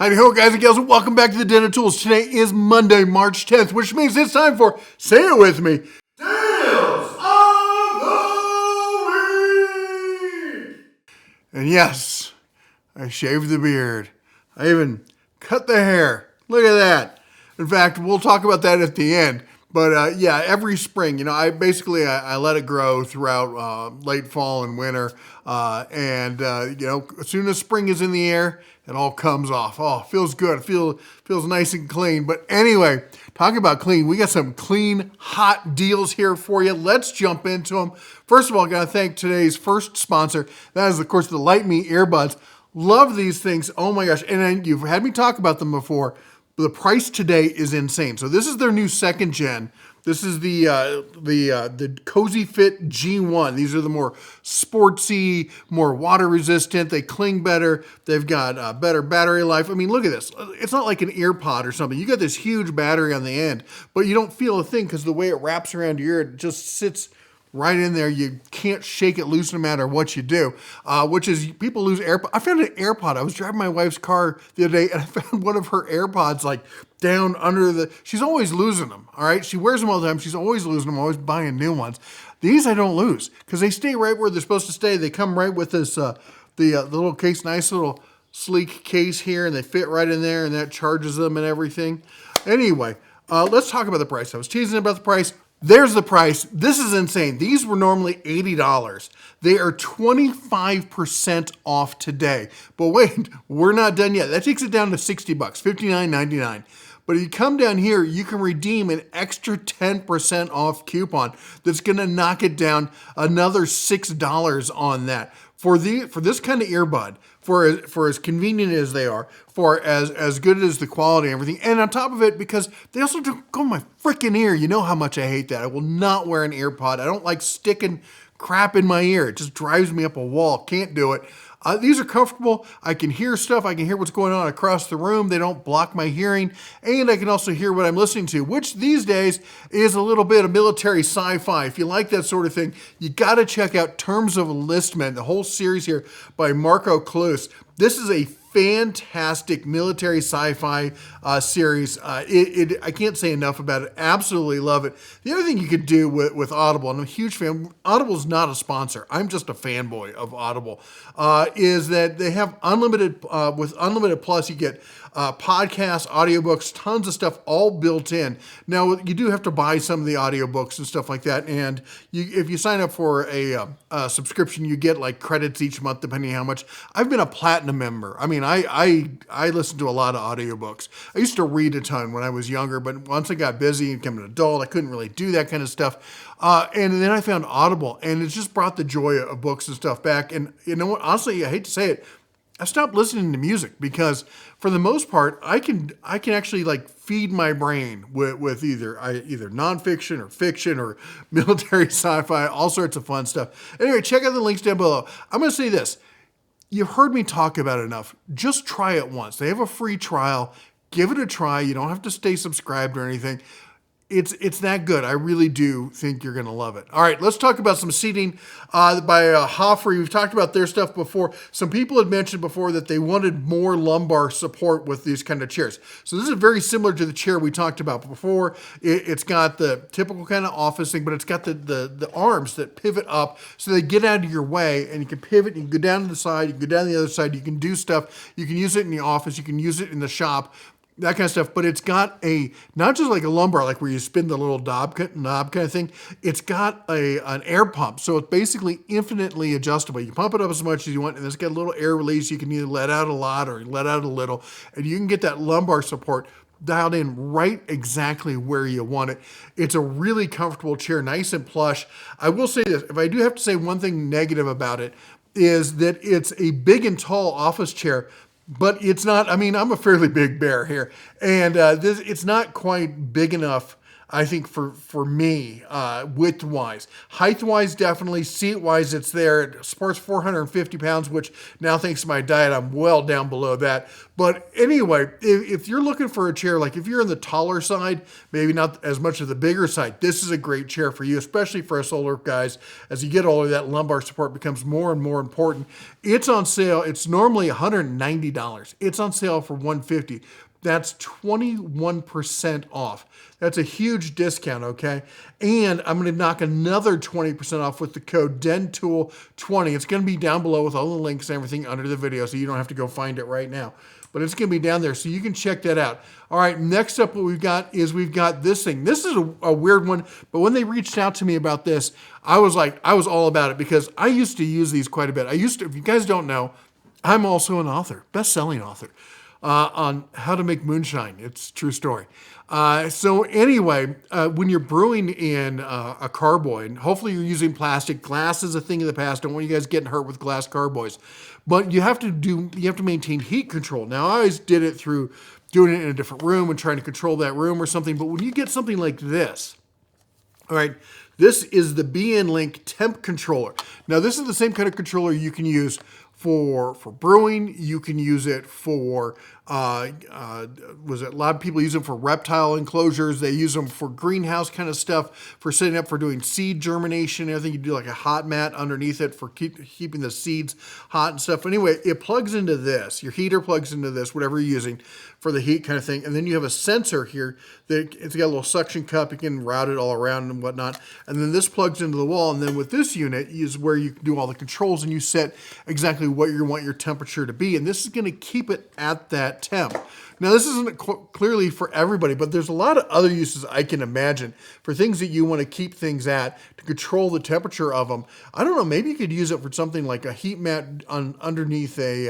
Howdy ho, guys and gals, and welcome back to the Den of Tools. Today is Monday, March 10th, which means it's time for, say it with me, Tales of the Week! And yes, I shaved the beard. I even cut the hair. Look at that. In fact, we'll talk about that at the end. But yeah, every spring, I let it grow throughout late fall and winter. As soon as spring is in the air, it all comes off. Oh, it feels good. It feels nice and clean. But anyway, talking about clean, we got some clean, hot deals here for you. Let's jump into them. First of all, I got to thank today's first sponsor. That is, of course, the Light Me earbuds. Love these things. Oh my gosh. And then you've had me talk about them before. The price today is insane. So this is their new second gen. This is the Cozy Fit G1. These are the more sportsy, more water resistant. They cling better. They've got better battery life. I mean, look at this. It's not like an ear pod or something. You got this huge battery on the end, but you don't feel a thing because the way it wraps around your ear, it just sits right in there. You can't shake it loose no matter what you do, which is people lose AirPods. I found an AirPod. I was driving my wife's car the other day and I found one of her AirPods like down under she's always losing them. All right. She wears them all the time. She's always losing them, always buying new ones. These I don't lose because they stay right where they're supposed to stay. They come right with this, the little case, nice little sleek case here, and they fit right in there and that charges them and everything. Anyway, let's talk about the price. I was teasing about the price. There's the price. This is insane. These were normally $80. They are 25% off today. But wait, we're not done yet. That takes it down to $60, $59.99. But if you come down here, you can redeem an extra 10% off coupon that's going to knock it down another $6 on that. For this kind of earbud, for as convenient as they are, for as good as the quality and everything, and on top of it, because they also don't go in my freaking ear. You know how much I hate that. I will not wear an ear pod. I don't like sticking crap in my ear. It just drives me up a wall. Can't do it. These are comfortable. I can hear stuff. I can hear what's going on across the room. They don't block my hearing. And I can also hear what I'm listening to, which these days is a little bit of military sci-fi. If you like that sort of thing, you got to check out Terms of Enlistment, the whole series here by Marco Cluse. This is a fantastic military sci-fi series. I can't say enough about it. Absolutely love it. The other thing you could do with Audible, and I'm a huge fan, Audible's not a sponsor. I'm just a fanboy of Audible, is that they have unlimited, with Unlimited Plus, you get podcasts, audiobooks, tons of stuff all built in. Now, you do have to buy some of the audiobooks and stuff like that. And if you sign up for a subscription, you get like credits each month, depending on how much. I've been a platinum member. I mean, I listen to a lot of audiobooks. I used to read a ton when I was younger, but once I got busy and became an adult, I couldn't really do that kind of stuff. And then I found Audible, and it's just brought the joy of books and stuff back. And you know what? Honestly, I hate to say it, I stopped listening to music because for the most part, I can actually like feed my brain with either nonfiction or fiction or military sci-fi, all sorts of fun stuff. Anyway, check out the links down below. I'm going to say this. You've heard me talk about it enough. Just try it once. They have a free trial. Give it a try. You don't have to stay subscribed or anything. It's that good. I really do think you're going to love it. All right, let's talk about some seating by Hoffrey. We've talked about their stuff before. Some people had mentioned before that they wanted more lumbar support with these kind of chairs. So this is very similar to the chair we talked about before. It's got the typical kind of office thing, but it's got the arms that pivot up so they get out of your way, and you can pivot. You can go down to the side. You can go down to the other side. You can do stuff. You can use it in the office. You can use it in the shop. That kind of stuff, but it's got not just like a lumbar, like where you spin the little knob kind of thing. It's got an air pump, so it's basically infinitely adjustable. You can pump it up as much as you want, and it's got a little air release. You can either let out a lot or let out a little, and you can get that lumbar support dialed in right exactly where you want it. It's a really comfortable chair, nice and plush. I will say this, if I do have to say one thing negative about it, is that it's a big and tall office chair, but it's not, I mean, I'm a fairly big bear here, and it's not quite big enough I think for me, width-wise. Height-wise, definitely. Seat-wise, it's there. It supports 450 pounds, which now thanks to my diet, I'm well down below that. But anyway, if you're looking for a chair, like if you're on the taller side, maybe not as much of the bigger side, this is a great chair for you, especially for us older guys. As you get older, that lumbar support becomes more and more important. It's on sale. It's normally $190. It's on sale for $150. That's 21% off. That's a huge discount, okay? And I'm gonna knock another 20% off with the code DENTOOL20. It's gonna be down below with all the links and everything under the video, so you don't have to go find it right now. But it's gonna be down there, so you can check that out. All right, next up what we've got this thing. This is a weird one, but when they reached out to me about this, I was all about it because I used to use these quite a bit. If you guys don't know, I'm also an author, best-selling author. On how to make moonshine. It's a true story. So anyway, when you're brewing in a carboy, and hopefully you're using plastic. Glass is a thing of the past. Don't want you guys getting hurt with glass carboys. But you have to maintain heat control. Now I always did it through doing it in a different room and trying to control that room or something. But when you get something like this, all right, this is the BN Link temp controller. Now this is the same kind of controller you can use for brewing. You can use it for, a lot of people use them for reptile enclosures. They use them for greenhouse kind of stuff, for setting up for doing seed germination. I think you do like a hot mat underneath it for keeping the seeds hot and stuff. Anyway, it plugs into this. Your heater plugs into this, whatever you're using for the heat kind of thing. And then you have a sensor here that it's got a little suction cup. You can route it all around and whatnot. And then this plugs into the wall. And then with this unit is where you can do all the controls and you set exactly what you want your temperature to be. And this is going to keep it at that temp. Now, this isn't clearly for everybody, but there's a lot of other uses I can imagine for things that you want to keep things at to control the temperature of them. I don't know, maybe you could use it for something like a heat mat underneath like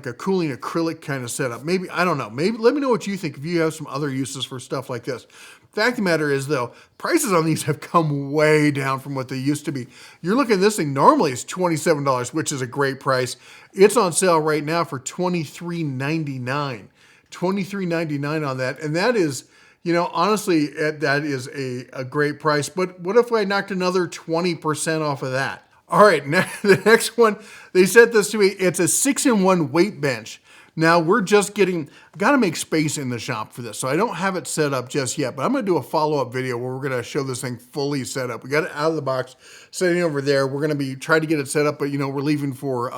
a cooling acrylic kind of setup. Maybe, I don't know. Maybe let me know what you think if you have some other uses for stuff like this. Fact of the matter is, though, prices on these have come way down from what they used to be. You're looking at this thing, normally it's $27, which is a great price. It's on sale right now for $23.99. $23.99 on that. And that is, honestly, that is a great price. But what if I knocked another 20% off of that? All right, now the next one, they sent this to me. It's a 6-in-1 weight bench. Now we're just got to make space in the shop for this. So I don't have it set up just yet, but I'm going to do a follow-up video where we're going to show this thing fully set up. We got it out of the box, sitting over there. We're going to be trying to get it set up, but we're leaving for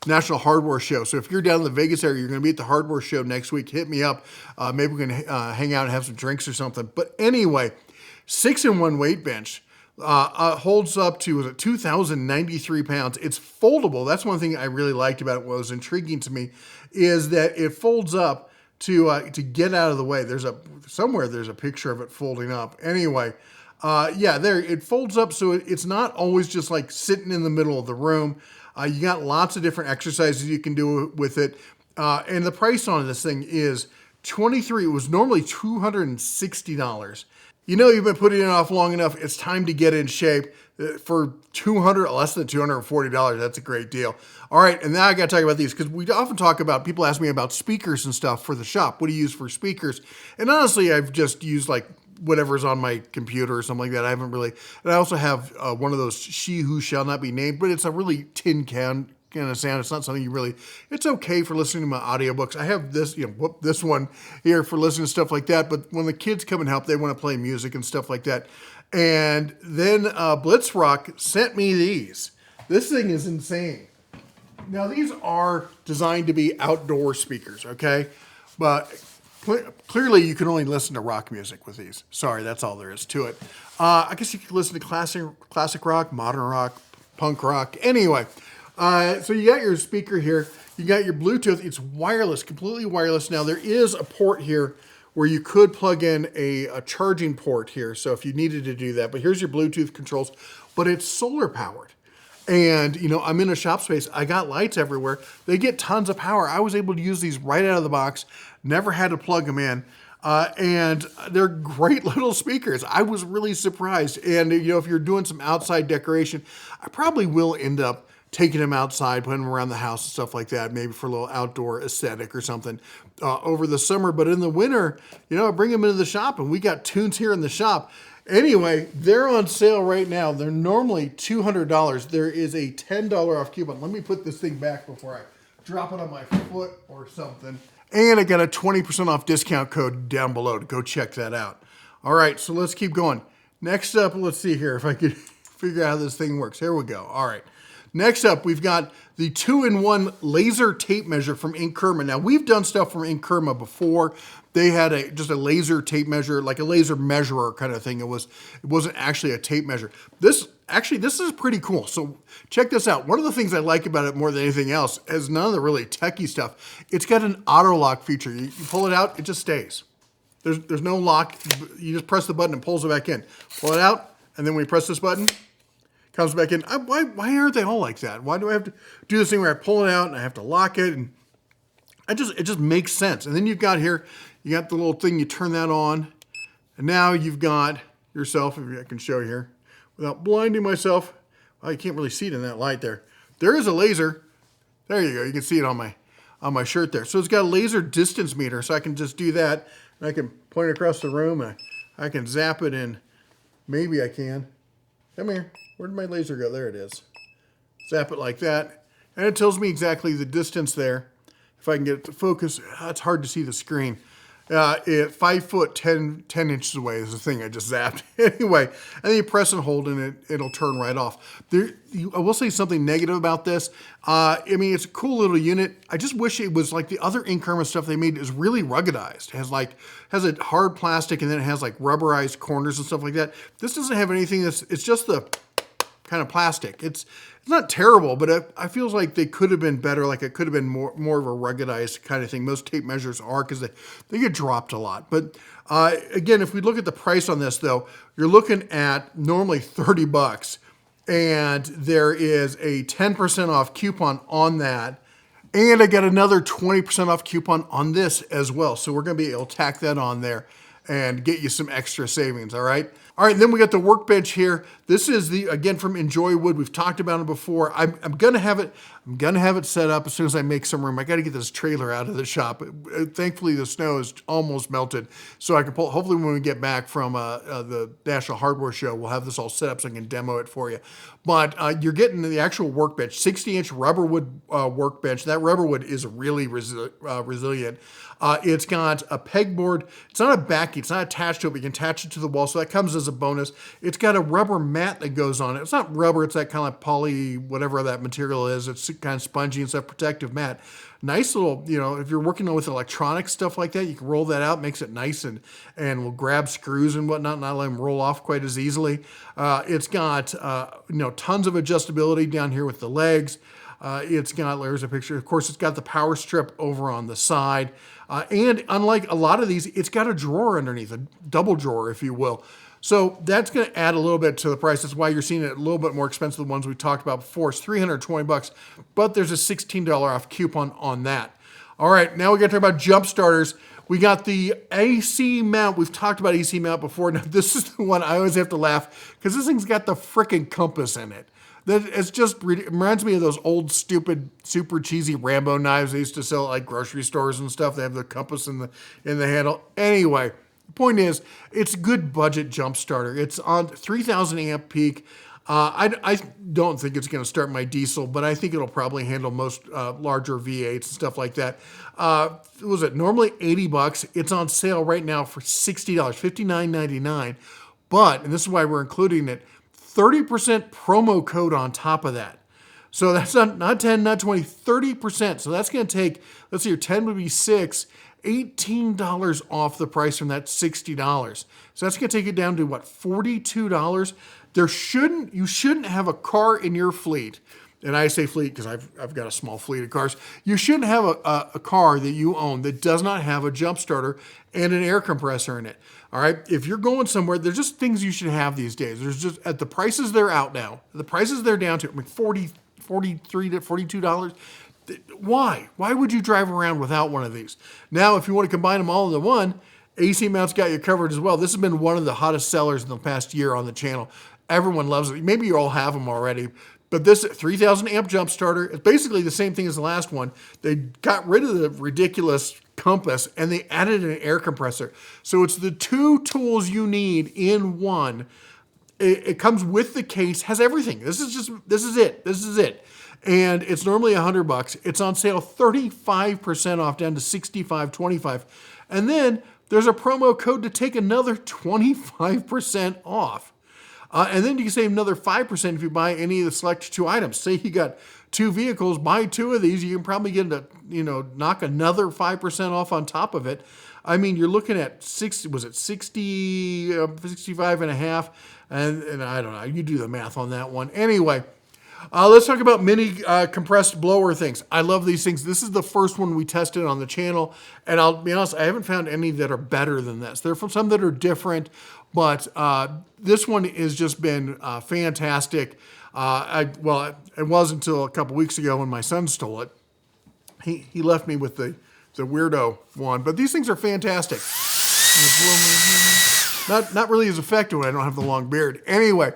National Hardware Show. So if you're down in the Vegas area, you're going to be at the Hardware Show next week, hit me up. Maybe we can hang out and have some drinks or something. But anyway, 6-in-1 weight bench. Holds up to 2,093 pounds. It's foldable. That's one thing I really liked about it. What was intriguing to me is that it folds up to get out of the way. There's a picture of it folding up. Anyway, there it folds up so it's not always just like sitting in the middle of the room. You got lots of different exercises you can do with it. And the price on this thing is $23. It was normally $260. You've been putting it off long enough. It's time to get in shape. For less than $240, that's a great deal. All right, and now I got to talk about these because we often talk about, people ask me about speakers and stuff for the shop. What do you use for speakers? And honestly, I've just used like whatever's on my computer or something like that. I haven't really, and I also have one of those She Who Shall Not Be Named, but it's a really tin can kind of sound. It's not something it's okay for listening to my audiobooks. I have this, this one here for listening to stuff like that. But when the kids come and help, they want to play music and stuff like that. And then Blitzrock sent me these. This thing is insane. Now these are designed to be outdoor speakers, okay? But clearly you can only listen to rock music with these. Sorry, that's all there is to it. I guess you could listen to classic rock, modern rock, punk rock. Anyway. So you got your speaker here, you got your Bluetooth, it's wireless, completely wireless. Now there is a port here where you could plug in a charging port here, so if you needed to do that, but here's your Bluetooth controls, but it's solar powered. And I'm in a shop space, I got lights everywhere, they get tons of power. I was able to use these right out of the box, never had to plug them in. And they're great little speakers. I was really surprised. And if you're doing some outside decoration, I probably will end up taking them outside, putting them around the house and stuff like that, maybe for a little outdoor aesthetic or something over the summer. But in the winter, I bring them into the shop, and we got tunes here in the shop. Anyway, they're on sale right now. They're normally $200. There is a $10 off coupon. Let me put this thing back before I drop it on my foot or something. And I got a 20% off discount code down below to go check that out. All right, so let's keep going. Next up, let's see here if I could figure out how this thing works. Here we go. All right. Next up, we've got the 2-in-1 laser tape measure from Inkerma. Now, we've done stuff from Inkerma before. They had just a laser tape measure, like a laser measurer kind of thing. It wasn't actually a tape measure. This is pretty cool. So check this out. One of the things I like about it more than anything else is none of the really techie stuff. It's got an auto lock feature. You pull it out, it just stays. There's no lock. You just press the button and pulls it back in. Pull it out, and then when you press this button, comes back in. Why aren't they all like that? Why do I have to do this thing where I pull it out and I have to lock it? And it just makes sense. And then you've got here, you got the little thing, you turn that on, and now you've got yourself, if I can show you here, without blinding myself. Well, you can't really see it in that light there. There is a laser. There you go. You can see it on my shirt there. So it's got a laser distance meter, so I can just do that. And I can point across the room, and I can zap it in. Maybe I can. Come here. Where did my laser go? There it is. Zap it like that. And it tells me exactly the distance there. If I can get it to focus, it's hard to see the screen. 5 foot 10 inches away is the thing I just zapped. Anyway, and then you press and hold and it'll turn right off. I will say something negative about this. It's a cool little unit. I just wish it was like the other Inkerma stuff they made is really ruggedized. It has a hard plastic, and then it has like rubberized corners and stuff like that. This doesn't have anything. It's just the kind of plastic. It's not terrible, but I feels like they could have been better. Like it could have been more of a ruggedized kind of thing. Most tape measures are, because they get dropped a lot. But again, if we look at the price on this though, you're looking at normally $30, and there is a 10% off coupon on that. And I got another 20% off coupon on this as well. So we're going to be able to tack that on there and get you some extra savings, all right? All right, then we got the workbench here. This is again from Enjoy Wood. We've talked about it before. I'm gonna have it set up as soon as I make some room. I gotta get this trailer out of the shop. Thankfully, the snow is almost melted, so I can pull. Hopefully, when we get back from the National Hardware Show, we'll have this all set up so I can demo it for you. But you're getting the actual workbench, 60-inch rubber wood workbench. That rubber wood is really resilient. It's got a pegboard. It's not a backing. It's not attached to it, but you can attach it to the wall, so that comes as a bonus. It's got a rubber mat that goes on it. It's not rubber. It's that kind of poly, whatever that material is. It's kind of spongy. It's a protective mat. Nice little, if you're working with electronic stuff like that, you can roll that out, makes it nice, and will grab screws and whatnot, not let them roll off quite as easily. It's got, tons of adjustability down here with the legs. It's got, there's a picture. Of course, it's got the power strip over on the side. And unlike a lot of these, it's got a drawer underneath, a double drawer, if you will. So that's going to add a little bit to the price. That's why you're seeing it a little bit more expensive than the ones we talked about before. It's $320, but there's a $16 off coupon on that. All right, now we got to talk about jump starters. We got the AC mount. We've talked about AC mount before. Now, this is the one I always have to laugh because this thing's got the frickin' compass in it. It reminds me of those old, stupid, super cheesy Rambo knives they used to sell at like grocery stores and stuff. They have the compass in the handle. Anyway, the point is, it's a good budget jump starter. It's on 3,000 amp peak. I don't think it's going to start my diesel, but I think it'll probably handle most larger V8s and stuff like that. Was it normally $80? It's on sale right now for $60, $59.99. But, and this is why we're including it, 30% promo code on top of that. So that's not 10, not 20, 30%. So that's going to take, let's see here, 10 would be 6, $18 off the price from that $60. So that's going to take it down to what, $42? You shouldn't have a car in your fleet. And I say fleet because I've got a small fleet of cars. You shouldn't have a car that you own that does not have a jump starter and an air compressor in it. All right. If you're going somewhere, there's just things you should have these days. There's just at the prices they're out now, the prices they're down to, $43 to $42. Why? Why would you drive around without one of these? Now, if you want to combine them all into one, AC Mount's got you covered as well. This has been one of the hottest sellers in the past year on the channel. Everyone loves it. Maybe you all have them already, But this 3000 amp jump starter is basically the same thing as the last one. They got rid of the ridiculous compass and they added an air compressor. So it's the two tools you need in one. It comes with the case, has everything. This is it. And it's normally $100. It's on sale 35% off down to $65.25. And then there's a promo code to take another 25% off. And then you can save another 5% if you buy any of the select two items. Say you got two vehicles, buy two of these, you can probably get knock another 5% off on top of it. I mean, you're looking at 65 and a half, and I don't know, you do the math on that one. Anyway, let's talk about mini compressed blower things. I love these things. This is the first one we tested on the channel, and I'll be honest, I haven't found any that are better than this. There are some that are different, but this one has just been fantastic. It was until a couple weeks ago when my son stole it. He left me with the weirdo one, but these things are fantastic. Not really as effective when I don't have the long beard. Anyway,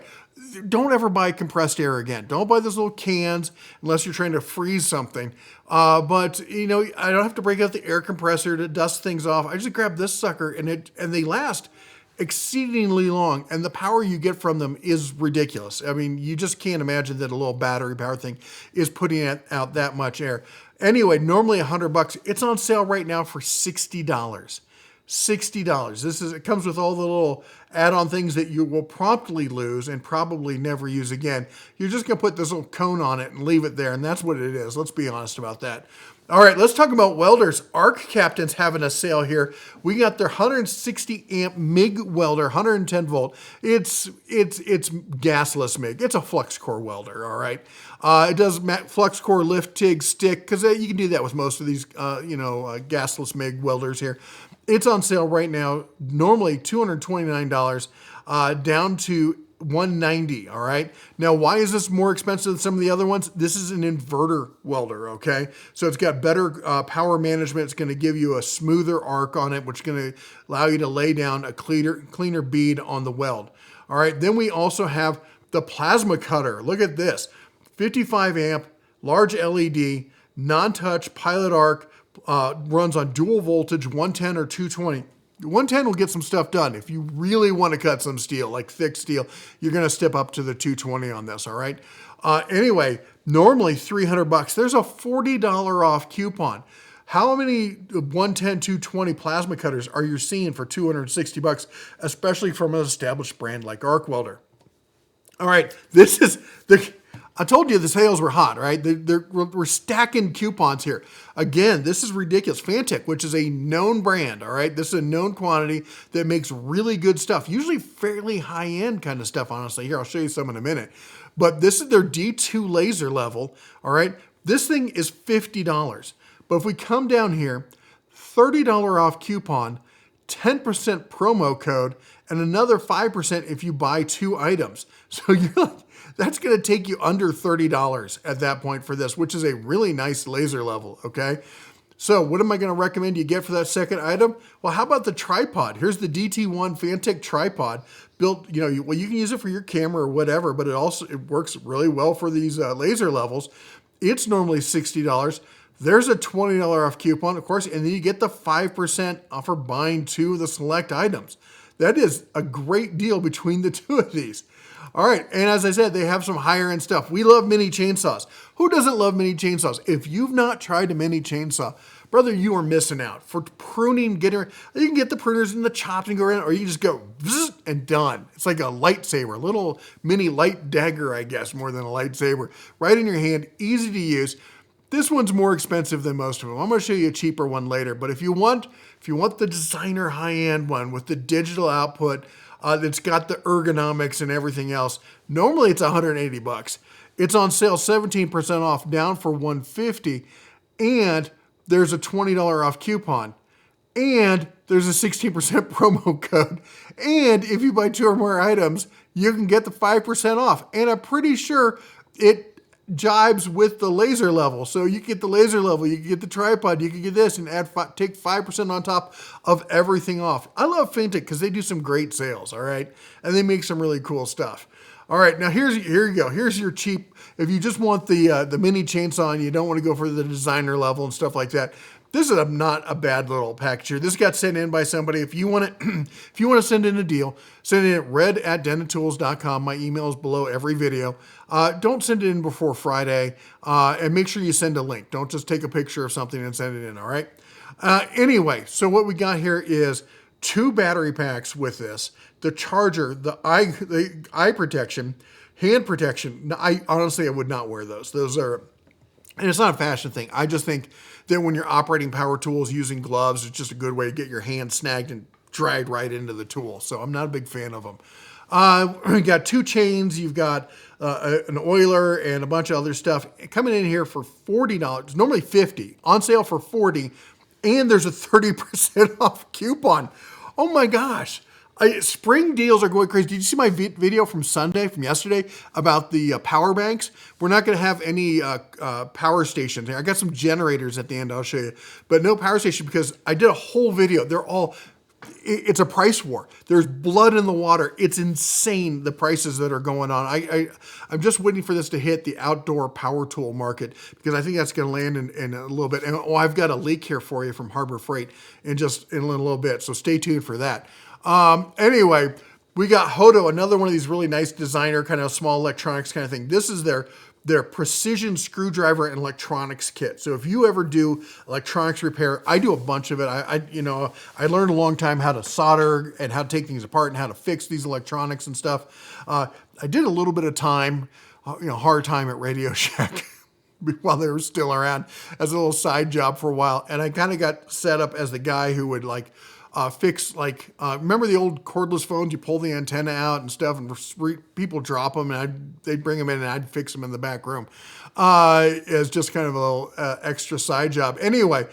don't ever buy compressed air again. Don't buy those little cans unless you're trying to freeze something. But I don't have to break out the air compressor to dust things off. I just grab this sucker and they last exceedingly long, and the power you get from them is ridiculous. I mean, you just can't imagine that a little battery power thing is putting out that much air. Anyway, normally $100. It's on sale right now for $60. $60. It comes with all the little add-on things that you will promptly lose and probably never use again. You're just going to put this little cone on it and leave it there, and that's what it is. Let's be honest about that. All right, let's talk about welders. Arc Captain's having a sale here. We got their 160 amp MIG welder, 110 volt. It's gasless MIG. It's a flux core welder, all right? It does flux core lift, TIG, stick, because you can do that with most of these, gasless MIG welders here. It's on sale right now, normally $229, down to $190, all right? Now, why is this more expensive than some of the other ones? This is an inverter welder, okay? So it's got better power management. It's going to give you a smoother arc on it, which is going to allow you to lay down a cleaner bead on the weld. All right, then we also have the plasma cutter. Look at this, 55 amp, large LED, non-touch pilot arc, runs on dual voltage, 110 or 220. 110 will get some stuff done. If you really want to cut some steel, like thick steel, you're going to step up to the 220 on this, all right? Anyway, normally $300. There's a $40 off coupon. How many 110, 220 plasma cutters are you seeing for $260, especially from an established brand like Arc Welder? All right, I told you the sales were hot, right? We're stacking coupons here. Again, this is ridiculous. Fantech, which is a known brand, all right? This is a known quantity that makes really good stuff, usually fairly high-end kind of stuff, honestly. Here, I'll show you some in a minute. But this is their D2 laser level, all right? This thing is $50. But if we come down here, $30 off coupon, 10% promo code, and another 5% if you buy two items. So you're like, that's going to take you under $30 at that point for this, which is a really nice laser level, okay? So what am I going to recommend you get for that second item? Well, how about the tripod? Here's the DT1 Fantech tripod built, you can use it for your camera or whatever, but it works really well for these laser levels. It's normally $60. There's a $20 off coupon, of course, and then you get the 5% off for buying two of the select items. That is a great deal between the two of these. All right, and as I said, they have some higher end stuff. We love mini chainsaws. Who doesn't love mini chainsaws? If you've not tried a mini chainsaw, brother, you are missing out. For pruning, you can get the pruners and the chops and go around, or you can just go and done. It's like a lightsaber, a little mini light dagger, I guess, more than a lightsaber. Right in your hand, easy to use. This one's more expensive than most of them. I'm going to show you a cheaper one later, but if you want the designer high-end one with the digital output, that's got the ergonomics and everything else, normally it's $180. It's on sale 17% off, down for $150, and there's a $20 off coupon, and there's a 16% promo code, and if you buy two or more items, you can get the 5% off, and I'm pretty sure it jibes with the laser level. So you can get the laser level, you can get the tripod, you can get this and take 5% on top of everything off. I love Fantech because they do some great sales, all right? And they make some really cool stuff. All right, now here you go. Here's your cheap. If you just want the mini chainsaw and you don't want to go for the designer level and stuff like that, this is not a bad little package here. This got sent in by somebody. If you want to, if you want to send in a deal, send it at red@dentotools.com. My email is below every video. Don't send it in before Friday, and make sure you send a link. Don't just take a picture of something and send it in. All right. Anyway, so what we got here is 2 battery packs with this, the charger, the eye protection, hand protection. Now, I honestly would not wear those. Those are, and it's not a fashion thing. I just think that when you're operating power tools using gloves, it's just a good way to get your hand snagged and dragged right into the tool. So I'm not a big fan of them. You got 2 chains. You've got an oiler and a bunch of other stuff coming in here for $40. Normally $50, on sale for $40, and there's a 30% off coupon. Oh my gosh. Spring deals are going crazy. Did you see my video from yesterday, about the power banks? We're not going to have any power stations. I got some generators at the end I'll show you, but no power station because I did a whole video. It's a price war. There's blood in the water. It's insane, the prices that are going on. I'm just waiting for this to hit the outdoor power tool market because I think that's going to land in a little bit. And I've got a leak here for you from Harbor Freight in a little bit, so stay tuned for that. Anyway, we got Hodo, another one of these really nice designer kind of small electronics kind of thing. This is their precision screwdriver and electronics kit. So if you ever do electronics repair, I do a bunch of it. I learned a long time how to solder and how to take things apart and how to fix these electronics and stuff. I did a little bit of time, hard time at Radio Shack while they were still around as a little side job for a while. And I kind of got set up as the guy who would fix remember the old cordless phones? You pull the antenna out and stuff, and people drop them, and they'd bring them in, and I'd fix them in the back room as just kind of a little extra side job. Anyway,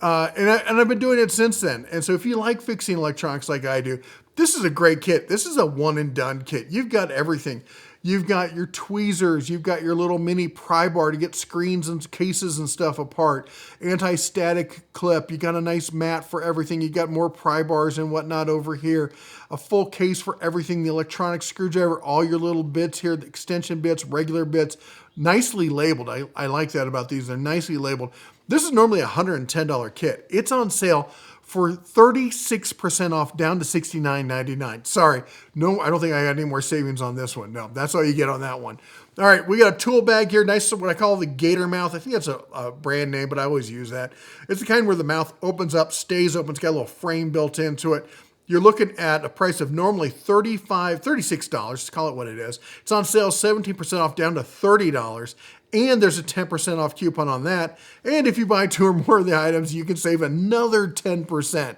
and I've been doing it since then. And so if you like fixing electronics like I do, this is a great kit. This is a one and done kit. You've got everything. You've got your tweezers, you've got your little mini pry bar to get screens and cases and stuff apart, anti-static clip, you got a nice mat for everything, you got more pry bars and whatnot over here, a full case for everything, the electronic screwdriver, all your little bits here, the extension bits, regular bits, nicely labeled. I like that about these, they're nicely labeled. This is normally a $110 kit. It's on sale for 36% off, down to $69.99. Sorry, no, I don't think I got any more savings on this one. No, that's all you get on that one. All right, we got a tool bag here. Nice, what I call the gator mouth. I think that's a brand name, but I always use that. It's the kind where the mouth opens up, stays open. It's got a little frame built into it. You're looking at a price of normally $36, let's call it what it is. It's on sale 17% off, down to $30. And there's a 10% off coupon on that. And if you buy 2 or more of the items, you can save another 10%.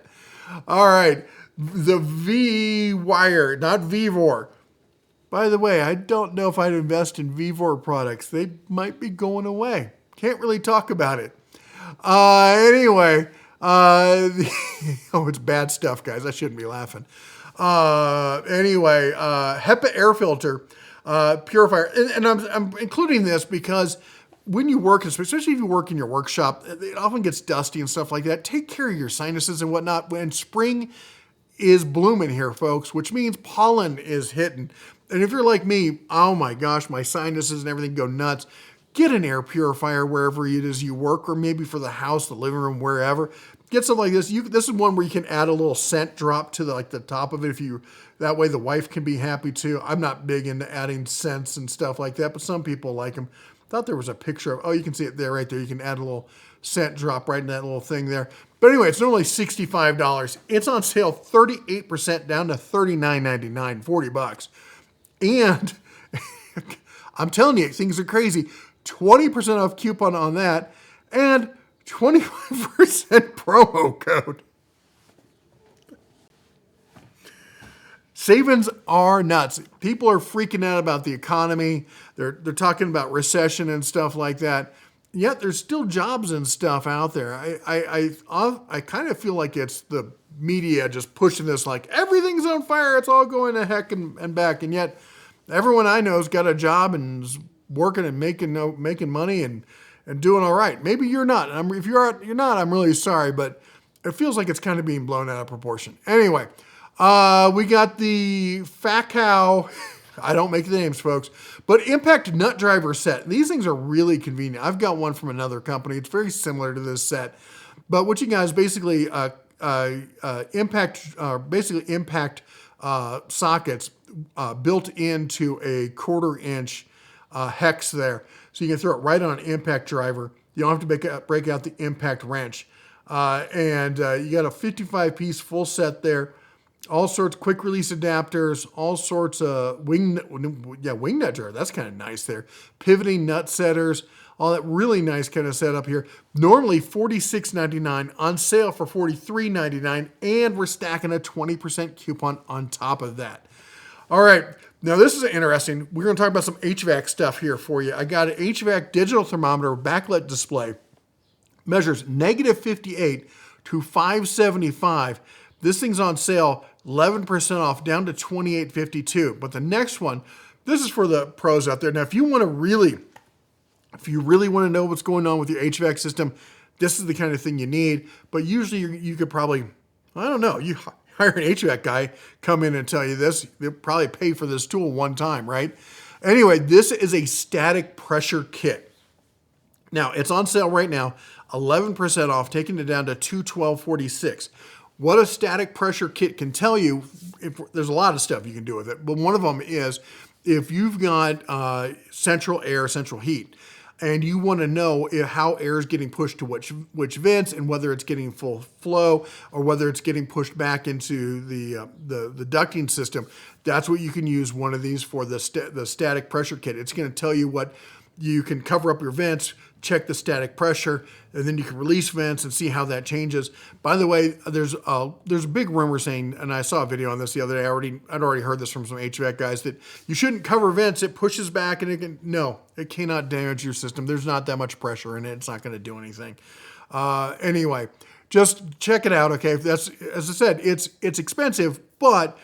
All right, the V-Wire, not Vivor. By the way, I don't know if I'd invest in Vivor products. They might be going away. Can't really talk about it. Anyway, it's bad stuff, guys. I shouldn't be laughing. Anyway, HEPA air filter. Purifier, and I'm including this because when you work, especially if you work in your workshop, it often gets dusty and stuff like that. Take care of your sinuses and whatnot. When spring is blooming here, folks, which means pollen is hitting. And if you're like me, oh my gosh, my sinuses and everything go nuts. Get an air purifier wherever it is you work, or maybe for the house, the living room, wherever. Get something like this. This is one where you can add a little scent drop to the top of it. That way the wife can be happy too. I'm not big into adding scents and stuff like that, but some people like them. Thought there was a picture of, you can see it there, right there. You can add a little scent drop right in that little thing there. But anyway, it's normally $65. It's on sale 38% down to $39.99, $40. And I'm telling you, things are crazy. 20% off coupon on that, and 25% promo code. Savings are nuts. People are freaking out about the economy. They're talking about recession and stuff like that. Yet there's still jobs and stuff out there. I kind of feel like it's the media just pushing this like everything's on fire. It's all going to heck and back. And yet everyone I know has got a job and is working and making money and doing all right. Maybe you're not. If you're not, I'm really sorry, but it feels like it's kind of being blown out of proportion. Anyway, we got the Fat Cow. I don't make the names, folks. But impact nut driver set. These things are really convenient. I've got one from another company. It's very similar to this set. But what you guys basically impact sockets built into a 1/4 inch hex there. So you can throw it right on an impact driver. You don't have to break out the impact wrench. And you got a 55-piece full set there. All sorts of quick release adapters, all sorts of wing nut driver. That's kind of nice there. Pivoting nut setters, all that really nice kind of setup here. Normally $46.99, on sale for $43.99, and we're stacking a 20% coupon on top of that. All right, now this is interesting. We're going to talk about some HVAC stuff here for you. I got an HVAC digital thermometer backlit display. Measures -58 to 575. This thing's on sale, 11% off, down to $28.52. But the next one, this is for the pros out there. Now, if you really want to know what's going on with your HVAC system, this is the kind of thing you need. But usually you could probably, I don't know, you hire an HVAC guy, come in and tell you this. They'll probably pay for this tool one time, right? Anyway, this is a static pressure kit. Now, it's on sale right now, 11% off, taking it down to $212.46. What a static pressure kit can tell you, there's a lot of stuff you can do with it, but one of them is if you've got central air, central heat, and you want to know how air is getting pushed to which vents and whether it's getting full flow or whether it's getting pushed back into the ducting system, that's what you can use one of these for, the static pressure kit. It's going to tell you what you can cover up your vents, check the static pressure, and then you can release vents and see how that changes. By the way, there's a big rumor saying, and I saw a video on this the other day, I'd already heard this from some HVAC guys, that you shouldn't cover vents. It pushes back and it cannot damage your system. There's not that much pressure in it. It's not going to do anything. Anyway, just check it out, okay? That's, as I said, it's expensive, but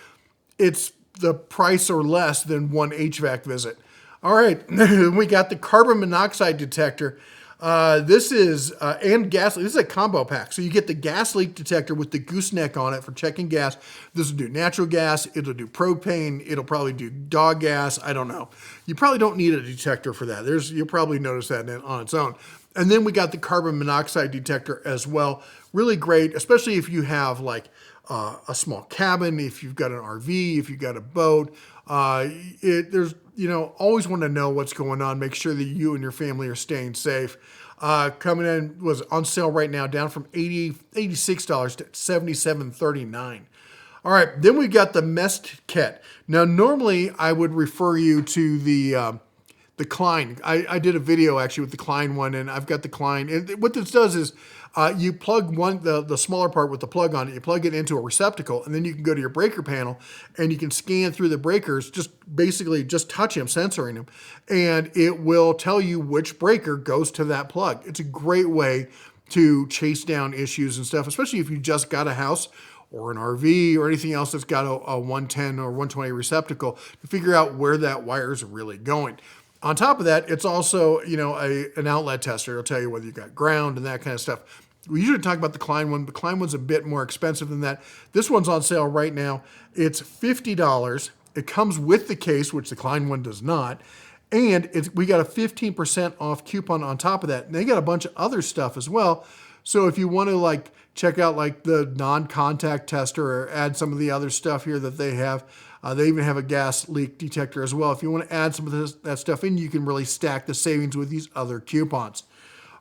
it's the price or less than one HVAC visit. All right, we got the carbon monoxide detector. This is, and gas, this is a combo pack. So you get the gas leak detector with the gooseneck on it for checking gas. This will do natural gas, it'll do propane, it'll probably do dog gas, I don't know. You probably don't need a detector for that. You'll probably notice that on its own. And then we got the carbon monoxide detector as well. Really great, especially if you have like a small cabin, if you've got an RV, if you've got a boat. Always want to know what's going on. Make sure that you and your family are staying safe. Coming in, was on sale right now, down from $86 to $77.39. All right, then we got the Mest kit. Now, normally I would refer you to the Klein. I did a video actually with the Klein one, and I've got the Klein. And what this does is you plug the smaller part with the plug on it, you plug it into a receptacle, and then you can go to your breaker panel and you can scan through the breakers, just touch them, sensoring them, and it will tell you which breaker goes to that plug. It's a great way to chase down issues and stuff, especially if you just got a house or an RV or anything else that's got a 110 or 120 receptacle, to figure out where that wire is really going. On top of that, it's also, an outlet tester. It'll tell you whether you got ground and that kind of stuff. We usually talk about the Klein one. The Klein one's a bit more expensive than that. This one's on sale right now. It's $50. It comes with the case, which the Klein one does not. And we got a 15% off coupon on top of that. And they got a bunch of other stuff as well. So if you want to check out the non-contact tester or add some of the other stuff here that they have, they even have a gas leak detector as well. If you want to add some of that stuff in, you can really stack the savings with these other coupons.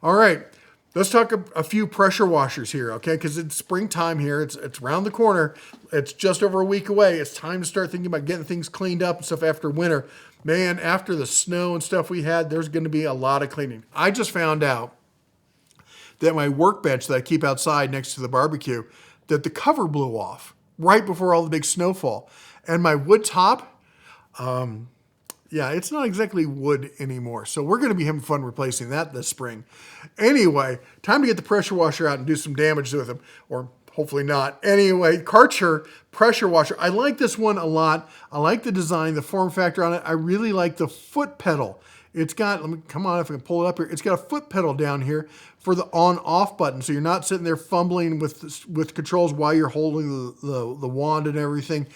All right, let's talk a few pressure washers here, okay? Because it's springtime here. It's around the corner. It's just over a week away. It's time to start thinking about getting things cleaned up and stuff after winter. Man, after the snow and stuff we had, there's going to be a lot of cleaning. I just found out that my workbench that I keep outside next to the barbecue, that the cover blew off right before all the big snowfall. And my wood top, it's not exactly wood anymore. So we're going to be having fun replacing that this spring. Anyway, time to get the pressure washer out and do some damage with them, or hopefully not. Anyway, Karcher pressure washer. I like this one a lot. I like the design, the form factor on it. I really like the foot pedal. It's got, come on, if I can pull it up here. It's got a foot pedal down here for the on-off button. So you're not sitting there fumbling with controls while you're holding the wand and everything.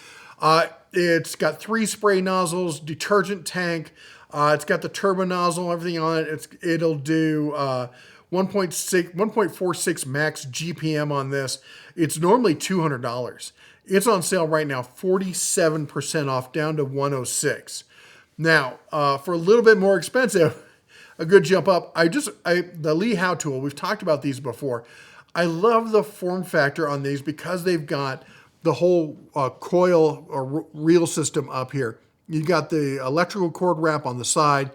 It's got 3 spray nozzles, detergent tank. It's got the turbo nozzle, everything on it. It'll do 1.46 max GPM on this. It's normally $200. It's on sale right now, 47% off, down to 106. Now, for a little bit more expensive, a good jump up. The Lee Howe tool, we've talked about these before. I love the form factor on these because they've got the whole coil or reel system up here. You've got the electrical cord wrap on the side,